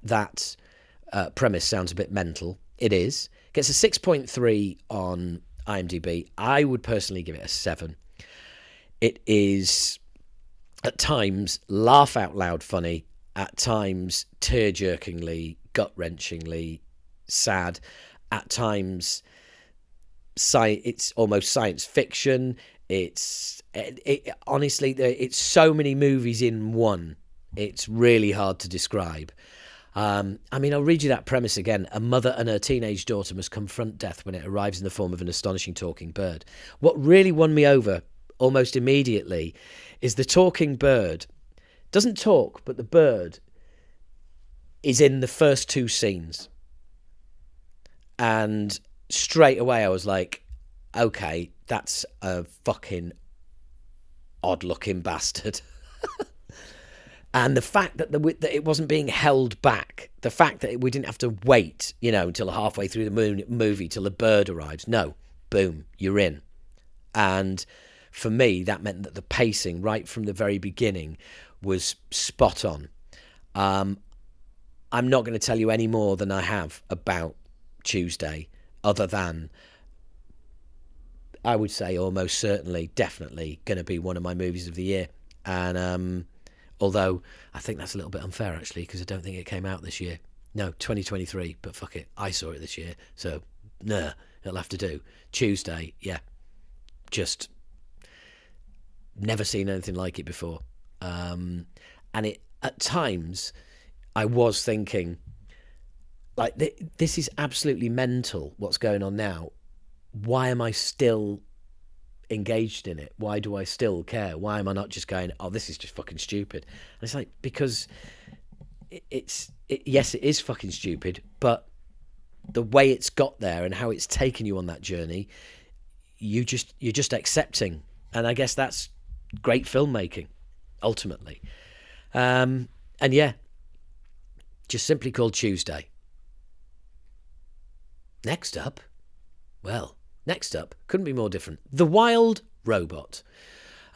premise sounds a bit mental, it is. It gets a 6.3 on IMDb. I would personally give it a 7. It is, at times, laugh out loud funny. At times, tear-jerkingly, gut-wrenchingly sad. At times, it's almost science fiction. Honestly, it's so many movies in one. It's really hard to describe. I'll read you that premise again. A mother and her teenage daughter must confront death when it arrives in the form of an astonishing talking bird. What really won me over almost immediately is the talking bird doesn't talk, but the bird is in the first 2 scenes. And straight away I was like, okay, that's a fucking odd-looking bastard. And the fact that that it wasn't being held back, the fact that we didn't have to wait, until halfway through the movie till the bird arrives. No, boom, you're in. And for me, that meant that the pacing right from the very beginning was spot on. I'm not going to tell you any more than I have about Tuesday, other than I would say almost certainly, definitely going to be one of my movies of the year. And although I think that's a little bit unfair, actually, because I don't think it came out this year. No, 2023, but fuck it. I saw it this year, so nah, it'll have to do. Tuesday, yeah. Just never seen anything like it before. And it at times, I was thinking, like, this is absolutely mental, what's going on now. Why am I still engaged in it? Why do I still care? Why am I not just going, oh, this is just fucking stupid? And it's like, because yes, it is fucking stupid, but the way it's got there and how it's taken you on that journey, you're just accepting. And I guess that's great filmmaking, ultimately. And yeah, just simply called Tuesday. Next up, couldn't be more different. The Wild Robot.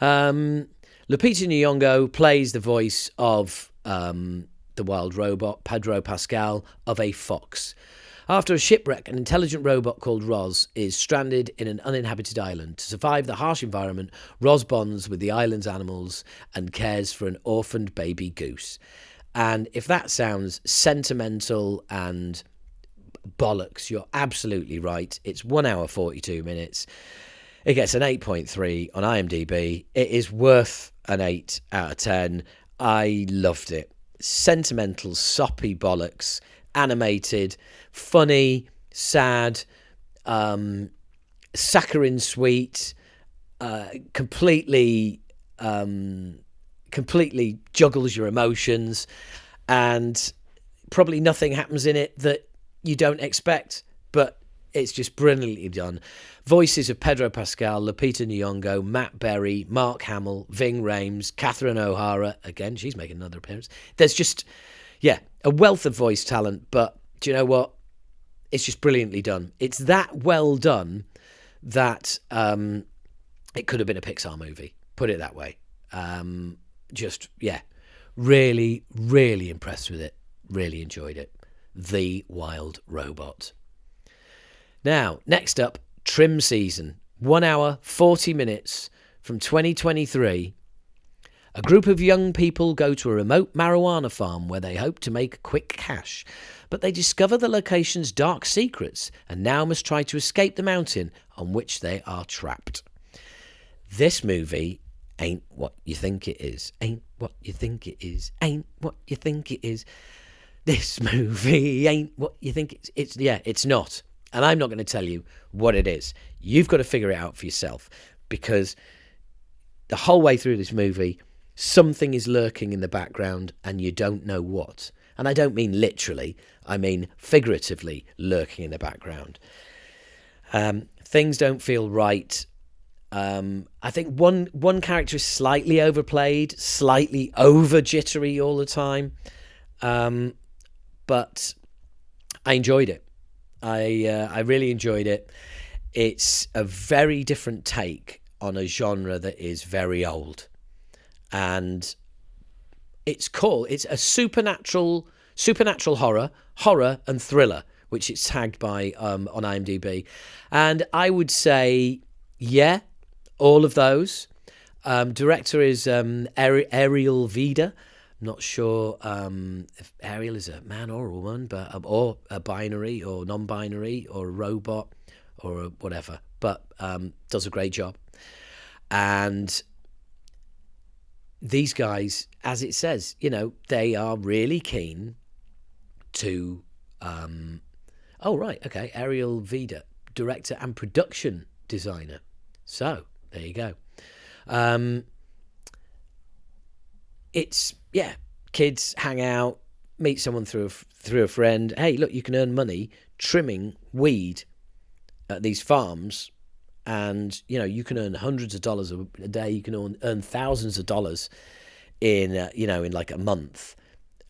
Lupita Nyong'o plays the voice of the Wild Robot, Pedro Pascal, of a fox. After a shipwreck, an intelligent robot called Roz is stranded in an uninhabited island. To survive the harsh environment, Roz bonds with the island's animals and cares for an orphaned baby goose. And if that sounds sentimental and bollocks, you're absolutely right. It's 1 hour 42 minutes. It gets an 8.3 on IMDb. It is worth an 8 out of 10. I loved it. Sentimental, soppy bollocks, animated, funny, sad, saccharine sweet, completely juggles your emotions, and probably nothing happens in it that you don't expect, but it's just brilliantly done. Voices of Pedro Pascal, Lupita Nyong'o, Matt Berry, Mark Hamill, Ving Rhames, Catherine O'Hara. Again, she's making another appearance. There's just, yeah, a wealth of voice talent, but do you know what? It's just brilliantly done. It's that well done that it could have been a Pixar movie, put it that way. Just, yeah, really, really impressed with it. Really enjoyed it. The Wild Robot. Now, next up, Trim Season. 1 hour, 40 minutes from 2023. A group of young people go to a remote marijuana farm where they hope to make quick cash. But they discover the location's dark secrets and now must try to escape the mountain on which they are trapped. This movie ain't what you think it is. Ain't what you think it is. Ain't what you think it is. This movie ain't what you think it's. It's not. And I'm not going to tell you what it is. You've got to figure it out for yourself, because the whole way through this movie, something is lurking in the background and you don't know what. And I don't mean literally, I mean figuratively lurking in the background. Things don't feel right. I think one character is slightly overplayed, slightly over jittery all the time. But I enjoyed it. I really enjoyed it. It's a very different take on a genre that is very old. And it's a supernatural horror and thriller, which it's tagged by on IMDb. And I would say, yeah, all of those. Director is Ariel Vida. I'm not sure if Ariel is a man or a woman, but or a binary or non-binary or a robot or whatever, but does a great job. And these guys, as it says, they are really keen to Ariel Vida, director and production designer. So there you go. It's, kids hang out, meet someone through a friend. Hey, look, you can earn money trimming weed at these farms, and you can earn hundreds of dollars a day. You can earn thousands of dollars in like a month,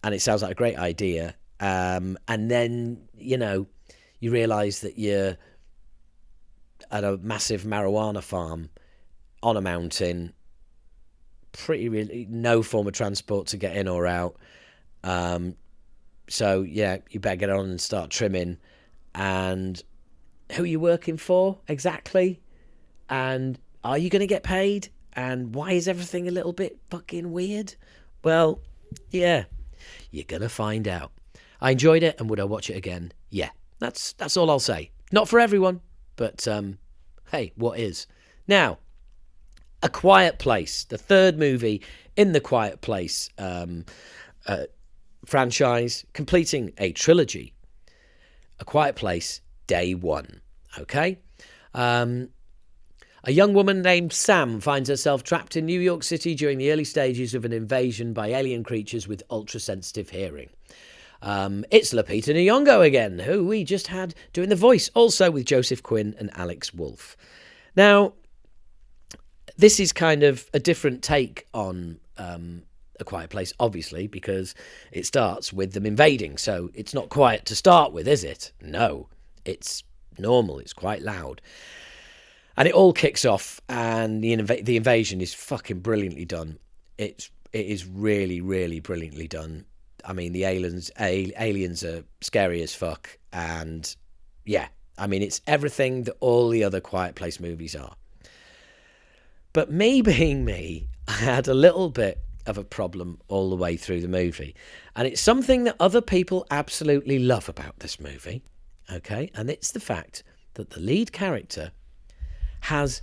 and it sounds like a great idea. And then you realise that you're at a massive marijuana farm on a mountain. Pretty really no form of transport to get in or out. So yeah, you better get on and start trimming. And who are you working for exactly? And are you going to get paid? And why is everything a little bit fucking weird? Well, yeah, you're going to find out. I enjoyed it, and would I watch it again? Yeah, that's all I'll say. Not for everyone, but hey, what is? Now, A Quiet Place, the third movie in the Quiet Place franchise, completing a trilogy. A Quiet Place, Day One. Okay? A young woman named Sam finds herself trapped in New York City during the early stages of an invasion by alien creatures with ultra-sensitive hearing. It's Lupita Nyong'o again, who we just had doing the voice, also with Joseph Quinn and Alex Wolff. Now, this is kind of a different take on A Quiet Place, obviously, because it starts with them invading. So it's not quiet to start with, is it? No, it's normal. It's quite loud. And it all kicks off, and the invasion is fucking brilliantly done. It is really, really brilliantly done. I mean, the aliens are scary as fuck. And yeah, I mean, it's everything that all the other Quiet Place movies are. But me being me, I had a little bit of a problem all the way through the movie. And it's something that other people absolutely love about this movie. Okay? And it's the fact that the lead character has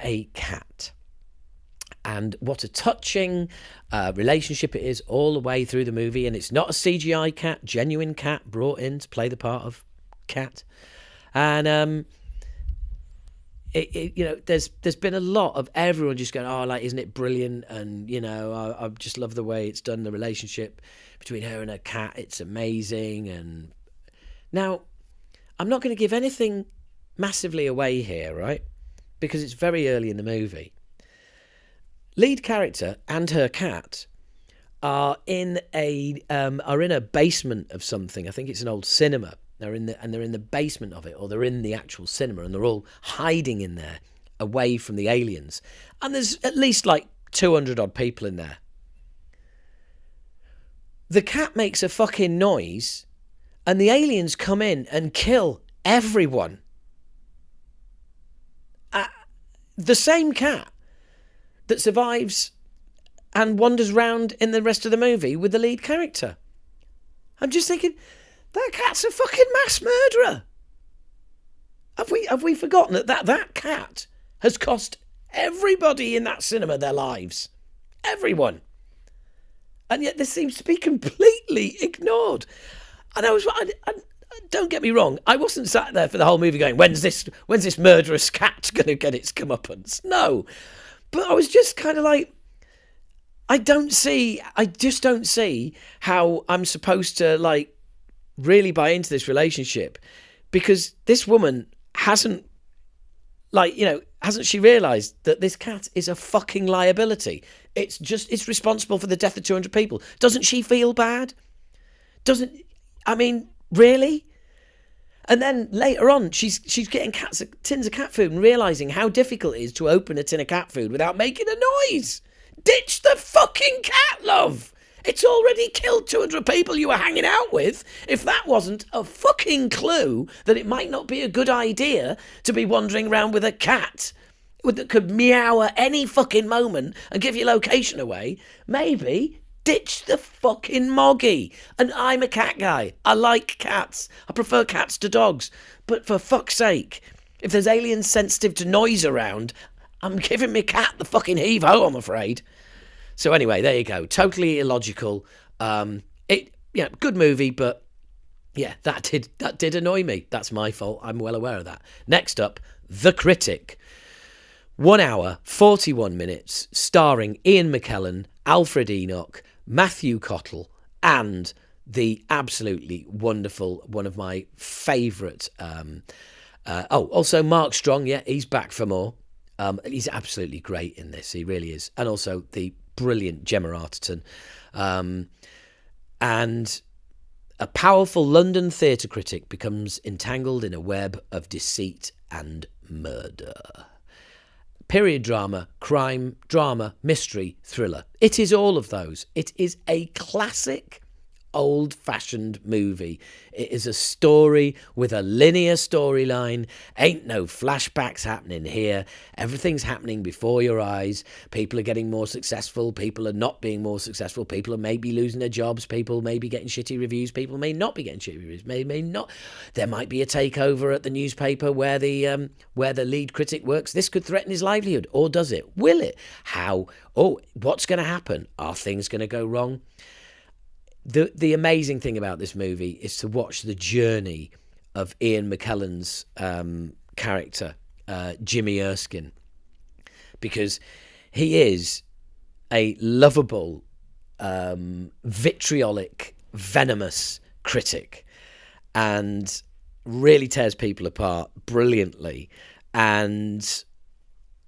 a cat. And what a touching relationship it is all the way through the movie. And it's not a CGI cat, genuine cat brought in to play the part of cat. And you know, there's been a lot of everyone just going, oh, like, isn't it brilliant? And, you know, I just love the way it's done, the relationship between her and her cat. It's amazing. And now, I'm not going to give anything massively away here, right? Because it's very early in the movie. Lead character and her cat are in a basement of something. I think it's an old cinema. They're in the basement of it, or they're in the actual cinema, and they're all hiding in there, away from the aliens. And there's at least like 200 odd people in there. The cat makes a fucking noise, and the aliens come in and kill everyone. The same cat that survives and wanders around in the rest of the movie with the lead character. I'm just thinking, that cat's a fucking mass murderer. Have we forgotten that cat has cost everybody in that cinema their lives? Everyone. And yet this seems to be completely ignored. And don't get me wrong, I wasn't sat there for the whole movie going, when's this murderous cat going to get its comeuppance? No. But I was just kind of like, I just don't see how I'm supposed to, like, really buy into this relationship, because this woman hasn't she realised that this cat is a fucking liability? It's responsible for the death of 200 people. Doesn't she feel bad? Really? And then later on, she's getting tins of cat food and realising how difficult it is to open a tin of cat food without making a noise. Ditch the fucking cat, love. It's already killed 200 people you were hanging out with. If that wasn't a fucking clue that it might not be a good idea to be wandering around with a cat that could meow at any fucking moment and give your location away, maybe ditch the fucking moggy. And I'm a cat guy. I like cats. I prefer cats to dogs. But for fuck's sake, if there's aliens sensitive to noise around, I'm giving my cat the fucking heave-ho, I'm afraid. So anyway, there you go. Totally illogical. Good movie, but yeah, that did annoy me. That's my fault. I'm well aware of that. Next up, The Critic. 1 hour, 41 minutes, starring Ian McKellen, Alfred Enoch, Matthew Cottle, and the absolutely wonderful, one of my favourite... also Mark Strong, yeah, he's back for more. He's absolutely great in this, he really is. And also the brilliant Gemma Arterton. And a powerful London theatre critic becomes entangled in a web of deceit and murder. Period drama, crime, drama, mystery, thriller. It is all of those. It is a classic old-fashioned movie. It is a story with a linear storyline. Ain't no flashbacks happening here. Everything's happening before your eyes. People are getting more successful. People are not being more successful. People are maybe losing their jobs. People may be getting shitty reviews. People may not be getting shitty reviews. May not. There might be a takeover at the newspaper where the lead critic works. This could threaten his livelihood, or does it? Will it? How? Oh, what's going to happen? Are things going to go wrong? The amazing thing about this movie is to watch the journey of Ian McKellen's character, Jimmy Erskine, because he is a lovable, vitriolic, venomous critic and really tears people apart brilliantly. And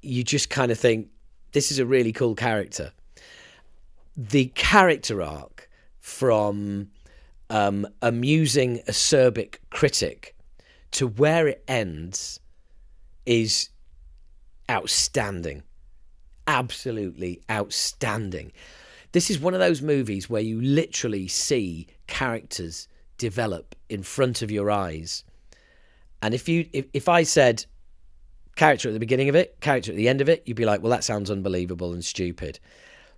you just kind of think, this is a really cool character. The character arc from amusing, acerbic critic to where it ends is outstanding. Absolutely outstanding. This is one of those movies where you literally see characters develop in front of your eyes. And if I said character at the beginning of it, character at the end of it, you'd be like, well, that sounds unbelievable and stupid.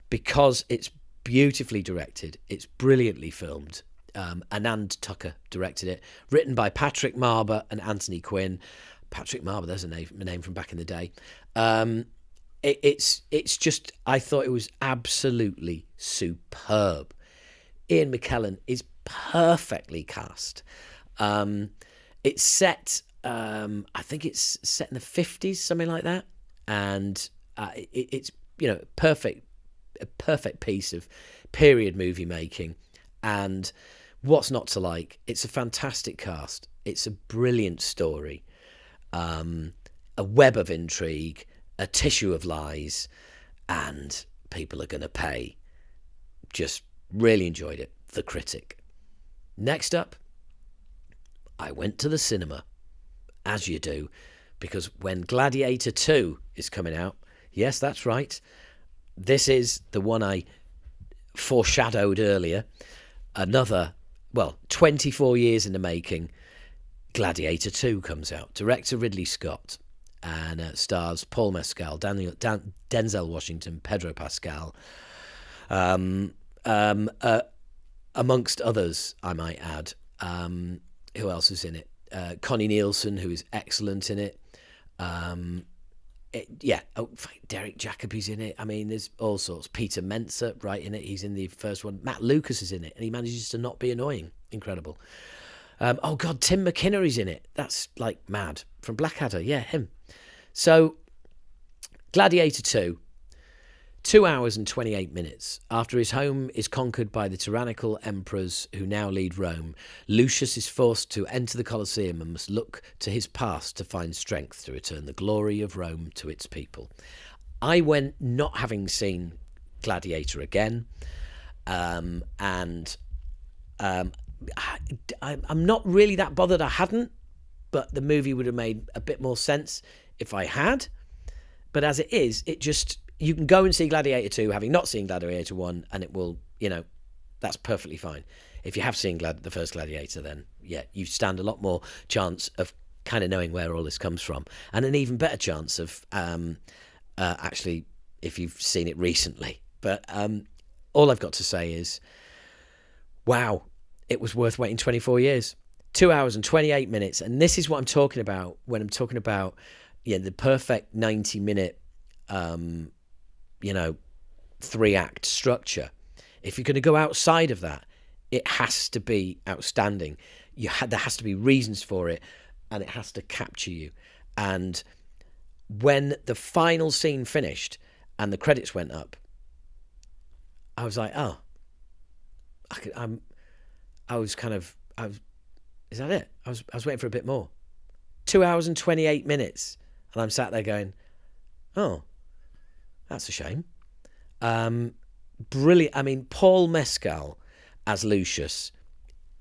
Because it's beautifully directed, it's brilliantly filmed. Anand Tucker directed it, written by Patrick Marber and Anthony Quinn. Patrick Marber, there's a name from back in the day. It's just, I thought it was absolutely superb. Ian McKellen is perfectly cast. It's set, I think it's set in the 50s, something like that, and it's a perfect piece of period movie making. And what's not to like? It's a fantastic cast. It's a brilliant story, a web of intrigue, a tissue of lies, and people are going to pay. Just really enjoyed it. The Critic. Next up, I went to the cinema, as you do, because when Gladiator 2 is coming out, yes, that's right, this is the one I foreshadowed earlier. Another, 24 years in the making, Gladiator 2 comes out. Director Ridley Scott, and stars Paul Mescal, Denzel Washington, Pedro Pascal, amongst others, I might add. Who else is in it? Connie Nielsen, who is excellent in it. Derek Jacobi's in it. I mean, there's all sorts. Peter Mensa, right, in it. He's in the first one. Matt Lucas is in it, and he manages to not be annoying. Incredible. Tim McInnery's in it. That's like mad. From Blackadder, yeah, him. So, Gladiator 2, 2 hours and 28 minutes. After his home is conquered by the tyrannical emperors who now lead Rome, Lucius is forced to enter the Colosseum and must look to his past to find strength to return the glory of Rome to its people. I went not having seen Gladiator again, and I'm not really that bothered I hadn't, but the movie would have made a bit more sense if I had. But as it is, you can go and see Gladiator 2 having not seen Gladiator 1, and it will, that's perfectly fine. If you have seen the first Gladiator, then, yeah, you stand a lot more chance of kind of knowing where all this comes from, and an even better chance of actually, if you've seen it recently. But all I've got to say is, wow, it was worth waiting 24 years. 2 hours and 28 minutes, and this is what I'm talking about when I'm talking about the perfect 90-minute 3-act structure. If you're going to go outside of that, it has to be outstanding. There has to be reasons for it, and it has to capture you. And when the final scene finished and the credits went up, I was like, oh, is that it? I was waiting for a bit more. 2 hours and 28 minutes, and I'm sat there going, oh, that's a shame. Brilliant. I mean, Paul Mescal as Lucius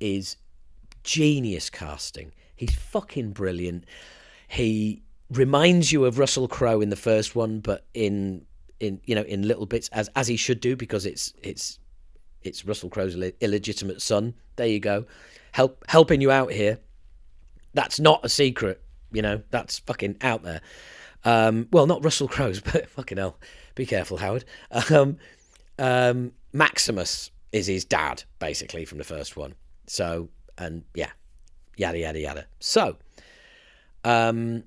is genius casting. He's fucking brilliant. He reminds you of Russell Crowe in the first one, but in little bits, as he should do, because it's It's Russell Crowe's illegitimate son. There you go. Helping you out here. That's not a secret, you know. That's fucking out there. Well, not Russell Crowe's, but fucking hell. Be careful, Howard. Maximus is his dad, basically, from the first one. So, and yeah, yada, yada, yada. So, that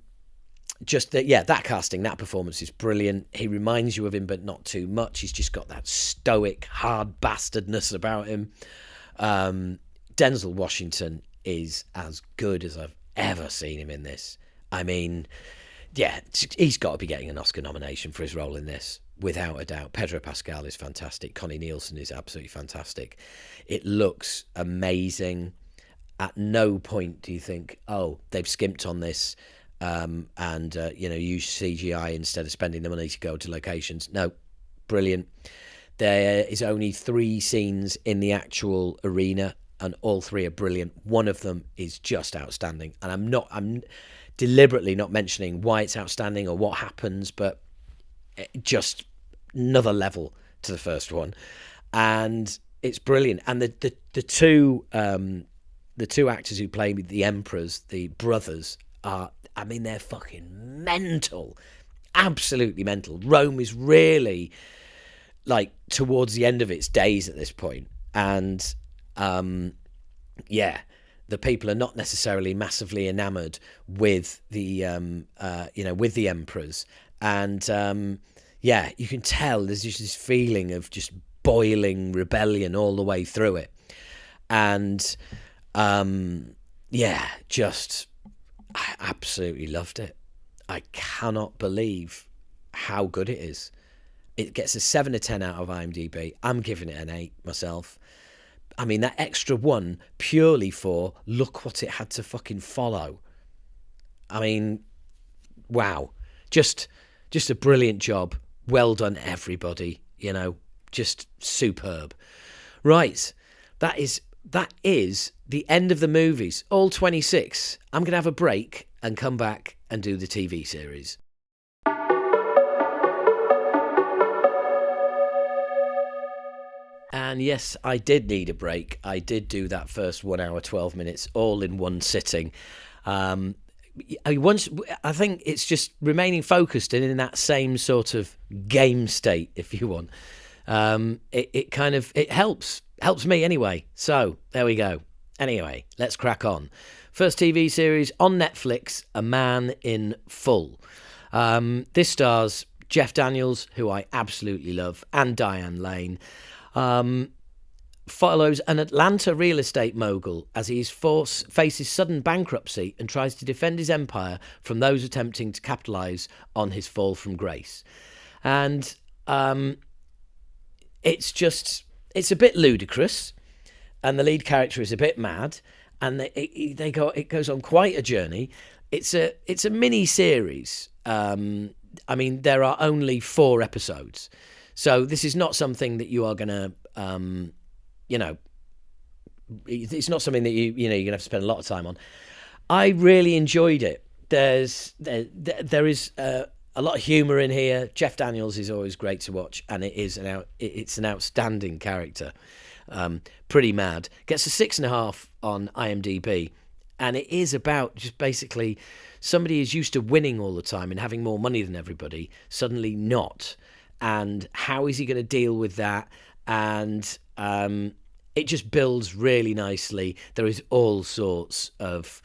casting, that performance is brilliant. He reminds you of him, but not too much. He's just got that stoic, hard bastardness about him. Denzel Washington is as good as I've ever seen him in this. I mean, yeah, he's got to be getting an Oscar nomination for his role in this, without a doubt. Pedro Pascal is fantastic. Connie Nielsen is absolutely fantastic. It looks amazing. At no point do you think, oh, they've skimped on this and use CGI instead of spending the money to go to locations. No, brilliant. There is only 3 scenes in the actual arena, and all 3 are brilliant. One of them is just outstanding, and I'm deliberately not mentioning why it's outstanding or what happens, but just another level to the first one, and it's brilliant. And the two actors who play the emperors, the brothers, are, I mean, they're fucking mental, absolutely mental. Rome is really like towards the end of its days at this point, and the people are not necessarily massively enamored with the with the emperors, and you can tell there's just this feeling of just boiling rebellion all the way through it, and I absolutely loved it. I cannot believe how good it is. It gets a 7 or 10 out of IMDb. I'm giving it an 8 myself. I mean, that extra 1 purely for look what it had to fucking follow. I mean, wow. Just a brilliant job. Well done, everybody. You know, just superb. Right. That is the end of the movies. All 26. I'm going to have a break and come back and do the TV series. And yes, I did need a break. I did do that first 1 hour, 12 minutes, all in one sitting. I think it's just remaining focused and in that same sort of game state, if you want. It helps me anyway. So there we go. Anyway, let's crack on. First TV series on Netflix, A Man in Full. This stars Jeff Daniels, who I absolutely love, and Diane Lane. Follows an Atlanta real estate mogul as he faces sudden bankruptcy and tries to defend his empire from those attempting to capitalise on his fall from grace. And it's a bit ludicrous, and the lead character is a bit mad, and it goes on quite a journey. It's a mini series. I mean, there are only 4 episodes. So this is not something that you are going to, it's not something that you're going to have to spend a lot of time on. I really enjoyed it. There is a lot of humour in here. Jeff Daniels is always great to watch, and it's an outstanding character. Pretty mad. Gets a 6.5 on IMDb, and it is about just basically somebody is used to winning all the time and having more money than everybody, suddenly not. And how is he going to deal with that? And it just builds really nicely. There is all sorts of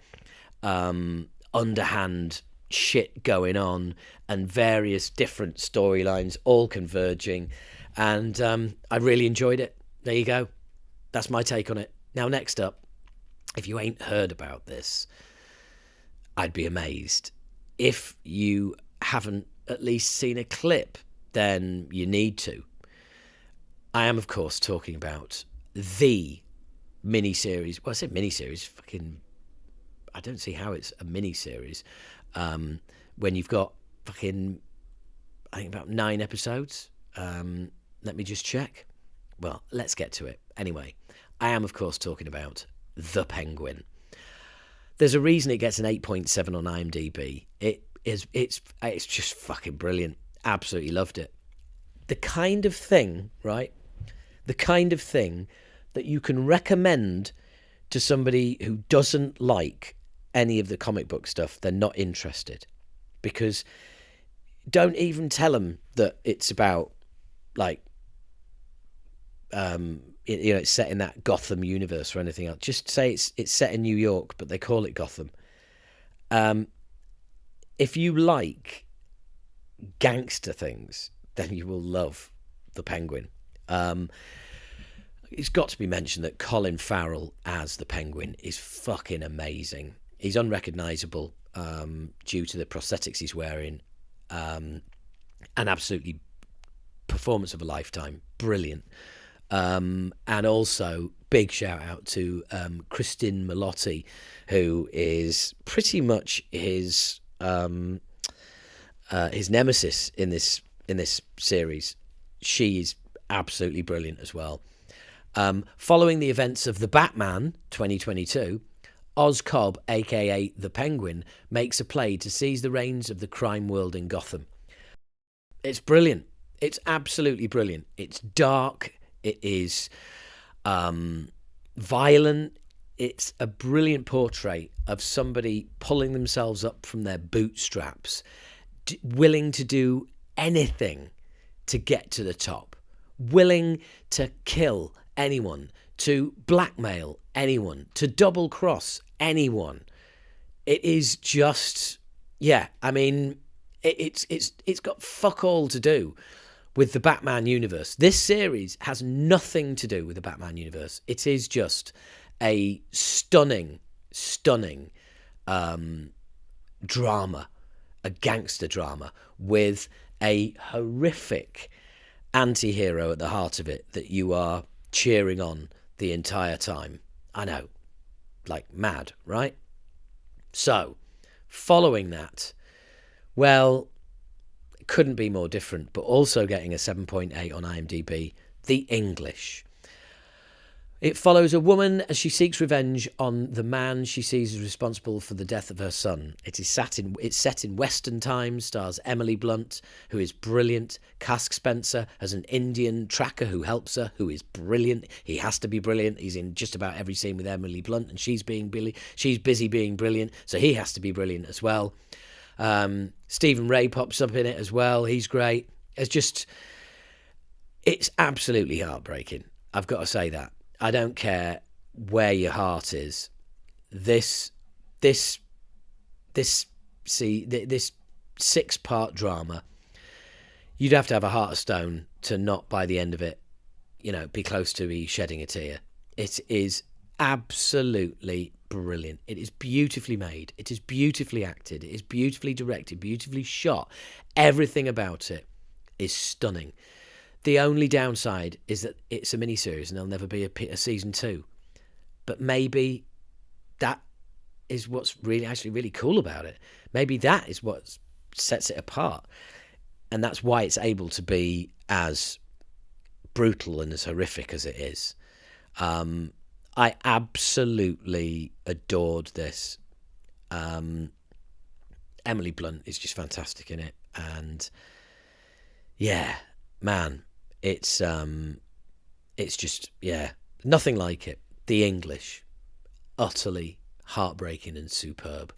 underhand shit going on and various different storylines all converging. And I really enjoyed it. There you go. That's my take on it. Now, next up, if you ain't heard about this, I'd be amazed. If you haven't at least seen a clip, then you need to. I am, of course, talking about the miniseries. Well, I said miniseries. Fucking, I don't see how it's a miniseries when you've got fucking, I think about 9 episodes. Let me just check. Well, let's get to it. Anyway, I am, of course, talking about The Penguin. There's a reason it gets an 8.7 on IMDb. It's just fucking brilliant. Absolutely loved it. The kind of thing, right, the kind of thing that you can recommend to somebody who doesn't like any of the comic book stuff. They're not interested, because don't even tell them that it's about, like, it's set in that Gotham universe or anything else. Just say it's set in New York, but they call it Gotham. If you like gangster things, then you will love The Penguin. It's got to be mentioned that Colin Farrell as the Penguin is fucking amazing. He's unrecognisable due to the prosthetics he's wearing. An absolutely performance of a lifetime. Brilliant. And also big shout out to Kristin Milotti, who is pretty much his nemesis in this series. She is absolutely brilliant as well. Following the events of The Batman 2022, Oz Cobb, aka The Penguin, makes a play to seize the reins of the crime world in Gotham. It's brilliant. It's absolutely brilliant. It's dark. It is violent. It's a brilliant portrait of somebody pulling themselves up from their bootstraps, willing to do anything to get to the top, willing to kill anyone, to blackmail anyone, to double cross anyone. It is just, I mean, it's got fuck all to do with the Batman universe. This series has nothing to do with the Batman universe. It is just a stunning drama, a gangster drama with a horrific anti-hero at the heart of it that you are cheering on the entire time. I know, like mad, right? So, following that, well, it couldn't be more different, but also getting a 7.8 on IMDb, The English. It follows a woman as she seeks revenge on the man she sees as responsible for the death of her son. It's set in Western times, stars Emily Blunt, who is brilliant. Cask Spencer has an Indian tracker who helps her, who is brilliant. He has to be brilliant. He's in just about every scene with Emily Blunt, and she's busy being brilliant, so he has to be brilliant as well. Stephen Ray pops up in it as well. He's great. It's absolutely heartbreaking. I've got to say that. I don't care where your heart is. This 6-part drama, you'd have to have a heart of stone to not, by the end of it, be close to be shedding a tear. It is absolutely brilliant. It is beautifully made. It is beautifully acted. It is beautifully directed, beautifully shot. Everything about it is stunning. The only downside is that it's a miniseries and there'll never be a season 2. But maybe that is what's really cool about it. Maybe that is what sets it apart. And that's why it's able to be as brutal and as horrific as it is. I absolutely adored this. Emily Blunt is just fantastic in it. And yeah, man, it's just, nothing like it. The English, utterly heartbreaking and superb.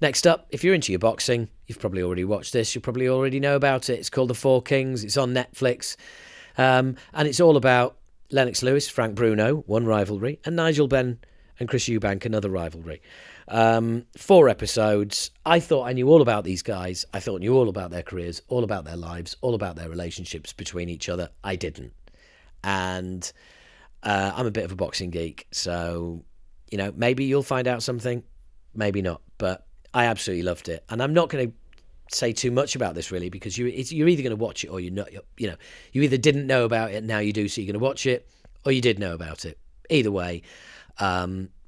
Next up, if you're into your boxing, you've probably already watched this. You probably already know about it. It's called The Four Kings. It's on Netflix. And it's all about Lennox Lewis, Frank Bruno, one rivalry, and Nigel Benn and Chris Eubank, another rivalry. 4 episodes. I thought I knew all about these guys. I thought I knew all about their careers, all about their lives, all about their relationships between each other. I didn't. And I'm a bit of a boxing geek, so, maybe you'll find out something, maybe not. But I absolutely loved it. And I'm not going to say too much about this, really, because you're either going to watch it or you're not. You either didn't know about it, now you do, so you're going to watch it, or you did know about it. Either way,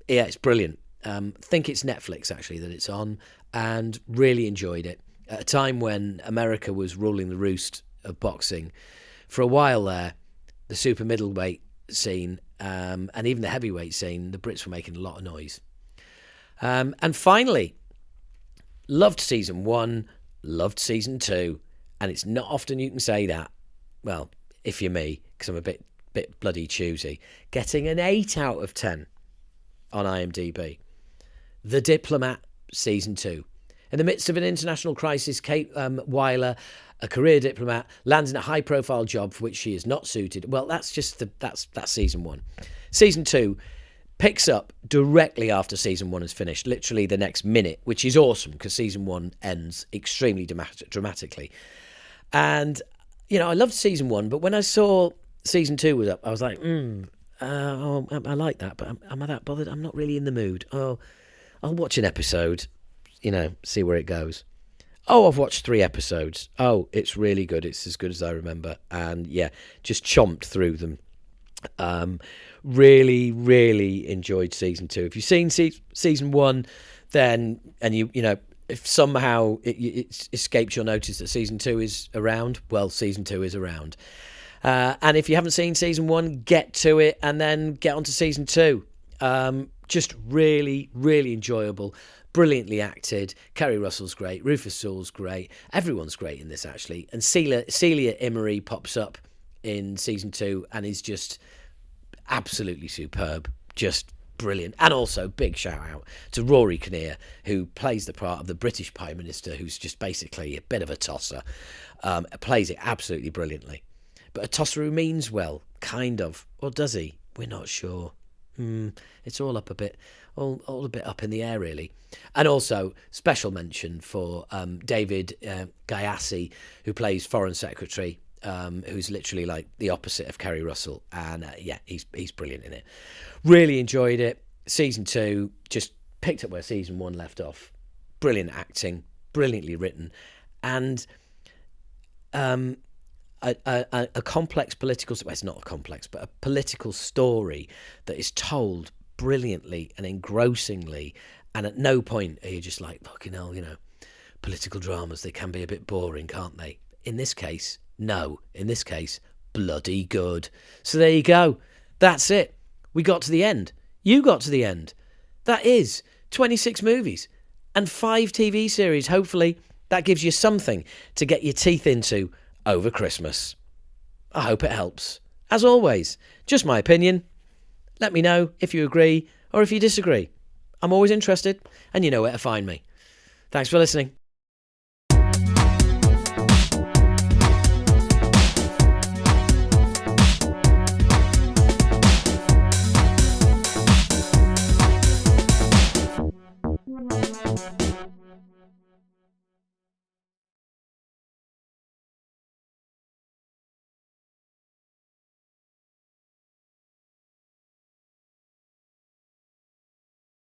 it's brilliant. Think it's Netflix, actually, that it's on, and really enjoyed it. At a time when America was ruling the roost of boxing, for a while there, the super middleweight scene, and even the heavyweight scene, the Brits were making a lot of noise. And finally, loved season 1, loved season 2, and it's not often you can say that. Well, if you're me, because I'm a bit bit bloody choosy, getting an 8 out of 10 on IMDb. The Diplomat, Season 2. In the midst of an international crisis, Kate Weiler, a career diplomat, lands in a high-profile job for which she is not suited. Well, that's Season 1. Season 2 picks up directly after Season 1 has finished, literally the next minute, which is awesome because Season 1 ends extremely dramatically. And, I loved Season 1, but when I saw Season 2 was up, I was like, I like that, but am I that bothered? I'm not really in the mood. Oh, I'll watch an episode, see where it goes. Oh, I've watched 3 episodes. Oh, it's really good. It's as good as I remember. And yeah, just chomped through them. Really, really enjoyed Season 2. If you've seen Season 1, then, and if somehow it escapes your notice that Season 2 is around, well, Season 2 is around. And if you haven't seen Season 1, get to it and then get on to Season 2. Just really, really enjoyable. Brilliantly acted. Kerry Russell's great. Rufus Sewell's great. Everyone's great in this, actually. And Celia Imrie pops up in Season 2 and is just absolutely superb. Just brilliant. And also, big shout out to Rory Kinnear, who plays the part of the British Prime Minister, who's just basically a bit of a tosser. Plays it absolutely brilliantly. But a tosser who means well, kind of. Or does he? We're not sure. It's all up a bit up in the air, really. And also, special mention for David Gayassi, who plays Foreign Secretary, who's literally like the opposite of Kerry Russell. And he's brilliant in it. Really enjoyed it. Season 2 just picked up where Season 1 left off. Brilliant acting, brilliantly written, and a complex political... Well, it's not a complex, but a political story that is told brilliantly and engrossingly, and at no point are you just like, fucking hell, political dramas, they can be a bit boring, can't they? In this case, no. In this case, bloody good. So there you go. That's it. We got to the end. You got to the end. That is 26 movies and 5 TV series. Hopefully that gives you something to get your teeth into over Christmas. I hope it helps. As always, just my opinion. Let me know if you agree or if you disagree. I'm always interested, and you know where to find me. Thanks for listening.